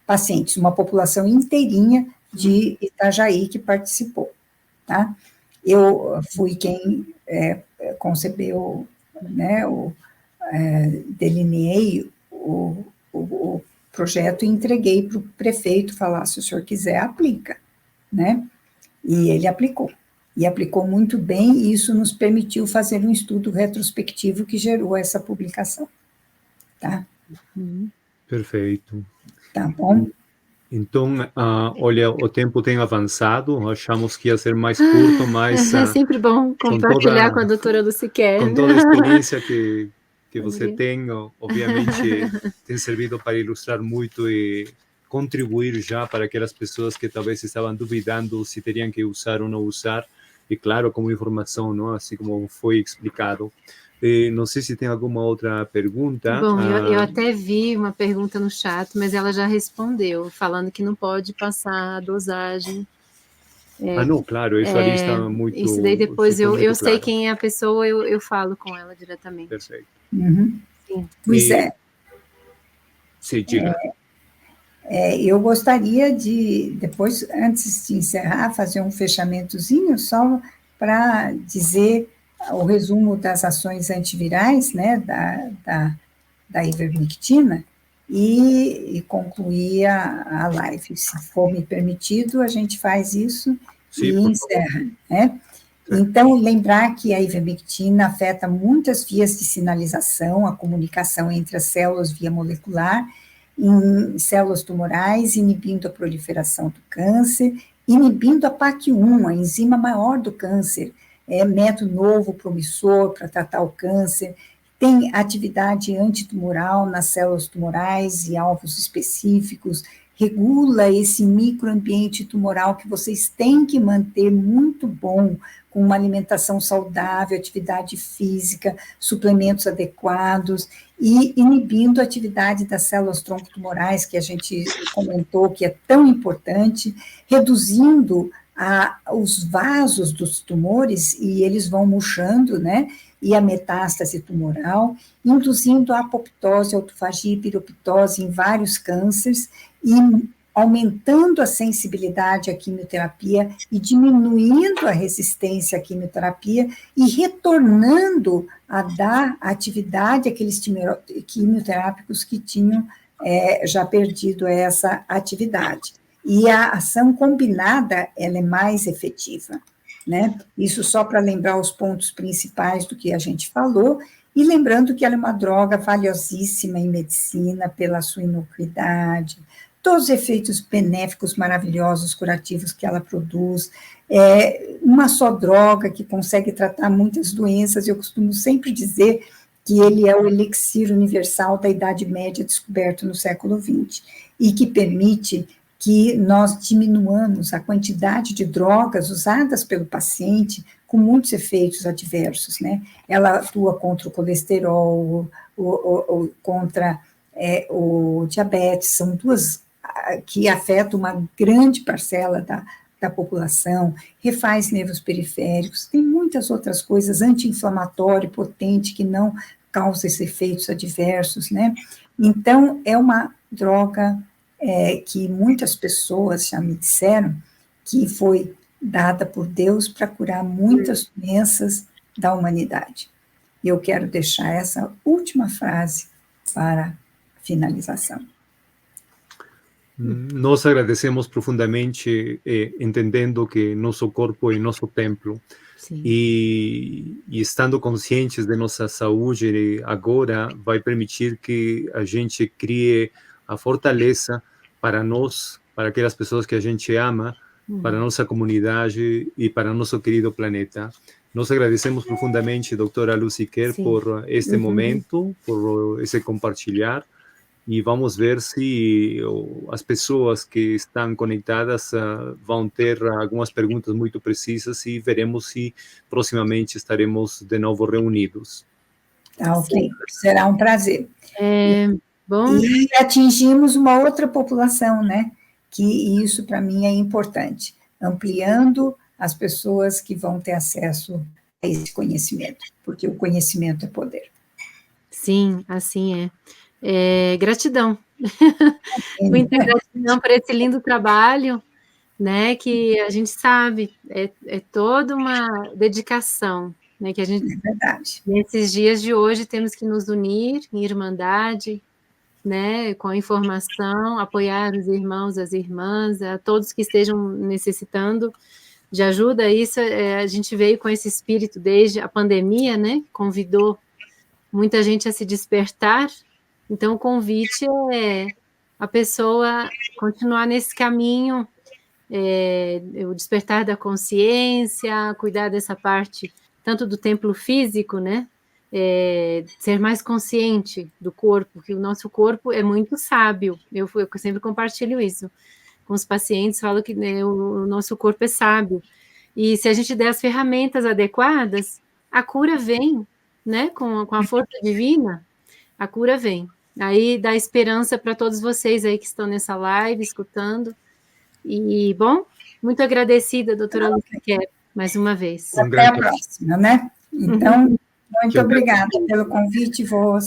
pacientes, uma população inteirinha de Itajaí que participou, tá? Eu fui quem concebeu, né, delineei o projeto e entreguei para o prefeito, falar, se o senhor quiser, aplica, né? E ele aplicou. E aplicou muito bem, e isso nos permitiu fazer um estudo retrospectivo que gerou essa publicação. Tá? Perfeito. Tá bom? Então, olha, o tempo tem avançado, achamos que ia ser mais curto, mas... É sempre bom compartilhar com a doutora Luciquer. Com toda a experiência que você tem, obviamente, tem servido para ilustrar muito e contribuir já para aquelas pessoas que talvez estavam duvidando se teriam que usar ou não usar, e claro, como informação, não? Assim como foi explicado. Não sei se tem alguma outra pergunta. Bom, eu até vi uma pergunta no chat, mas ela já respondeu, falando que não pode passar a dosagem. Não, claro, isso ali está muito... Isso daí depois eu sei claro. quem é a pessoa, eu falo com ela diretamente. Perfeito. Uhum. Sim. Pois é. Sim, diga. Eu gostaria de, depois, antes de encerrar, fazer um fechamentozinho só para dizer o resumo das ações antivirais, né, da ivermectina, e concluir a live. Se for me permitido, a gente faz isso. Sim, e encerra, né? Então, lembrar que a ivermectina afeta muitas vias de sinalização, a comunicação entre as células via molecular, em células tumorais, inibindo a proliferação do câncer, inibindo a PAC1, a enzima maior do câncer, método novo, promissor para tratar o câncer, tem atividade antitumoral nas células tumorais e alvos específicos, regula esse microambiente tumoral que vocês têm que manter muito bom, com uma alimentação saudável, atividade física, suplementos adequados, e inibindo a atividade das células tronco-tumorais, que a gente comentou que é tão importante, reduzindo os vasos dos tumores, e eles vão murchando, né? E a metástase tumoral, induzindo a apoptose, autofagia e piroptose em vários cânceres, e aumentando a sensibilidade à quimioterapia e diminuindo a resistência à quimioterapia e retornando a dar atividade àqueles quimioterápicos que tinham já perdido essa atividade. E a ação combinada, ela é mais efetiva, né? Isso só para lembrar os pontos principais do que a gente falou, e lembrando que ela é uma droga valiosíssima em medicina pela sua inocuidade, todos os efeitos benéficos, maravilhosos, curativos que ela produz, uma só droga que consegue tratar muitas doenças. Eu costumo sempre dizer que ele é o elixir universal da Idade Média descoberto no século XX, e que permite que nós diminuamos a quantidade de drogas usadas pelo paciente com muitos efeitos adversos, né? Ela atua contra o colesterol, contra o diabetes, são duas que afetam uma grande parcela da população, refaz nervos periféricos, tem muitas outras coisas, anti-inflamatório potente, que não causa esses efeitos adversos, né? Então, é uma droga que muitas pessoas já me disseram que foi dada por Deus para curar muitas doenças da humanidade. E eu quero deixar essa última frase para finalização. Nós agradecemos profundamente, entendendo que nosso corpo é nosso templo. Sim. E estando conscientes de nossa saúde agora, vai permitir que a gente crie a fortaleza para nós, para aquelas pessoas que a gente ama, para a nossa comunidade e para nosso querido planeta. Nós agradecemos profundamente, doutora Lucy Kerr, Sim. por este momento, por esse compartilhar, e vamos ver se as pessoas que estão conectadas vão ter algumas perguntas muito precisas e veremos se proximamente estaremos de novo reunidos. Tá, ok. Será um prazer. Bom. E atingimos uma outra população, né? Que isso, para mim, é importante. Ampliando as pessoas que vão ter acesso a esse conhecimento, porque o conhecimento é poder. Sim, assim é. Gratidão. Muita gratidão por esse lindo trabalho, né? Que a gente sabe, é toda uma dedicação, né? Que a gente, é verdade. Nesses dias de hoje, temos que nos unir em irmandade, né? Com a informação, apoiar os irmãos, as irmãs, a todos que estejam necessitando de ajuda. Isso a gente veio com esse espírito desde a pandemia, né? Convidou muita gente a se despertar. Então, o convite é a pessoa continuar nesse caminho, o despertar da consciência, cuidar dessa parte, tanto do templo físico, né? Ser mais consciente do corpo, que o nosso corpo é muito sábio. Eu sempre compartilho isso com os pacientes, falo que, né, o nosso corpo é sábio. E se a gente der as ferramentas adequadas, a cura vem, né? Com a força divina, a cura vem. Aí dá esperança para todos vocês aí que estão nessa live, escutando. E, bom, muito agradecida, doutora Lucy Kerr, mais uma vez. Até a próxima, né? Então, muito obrigada pelo convite, vou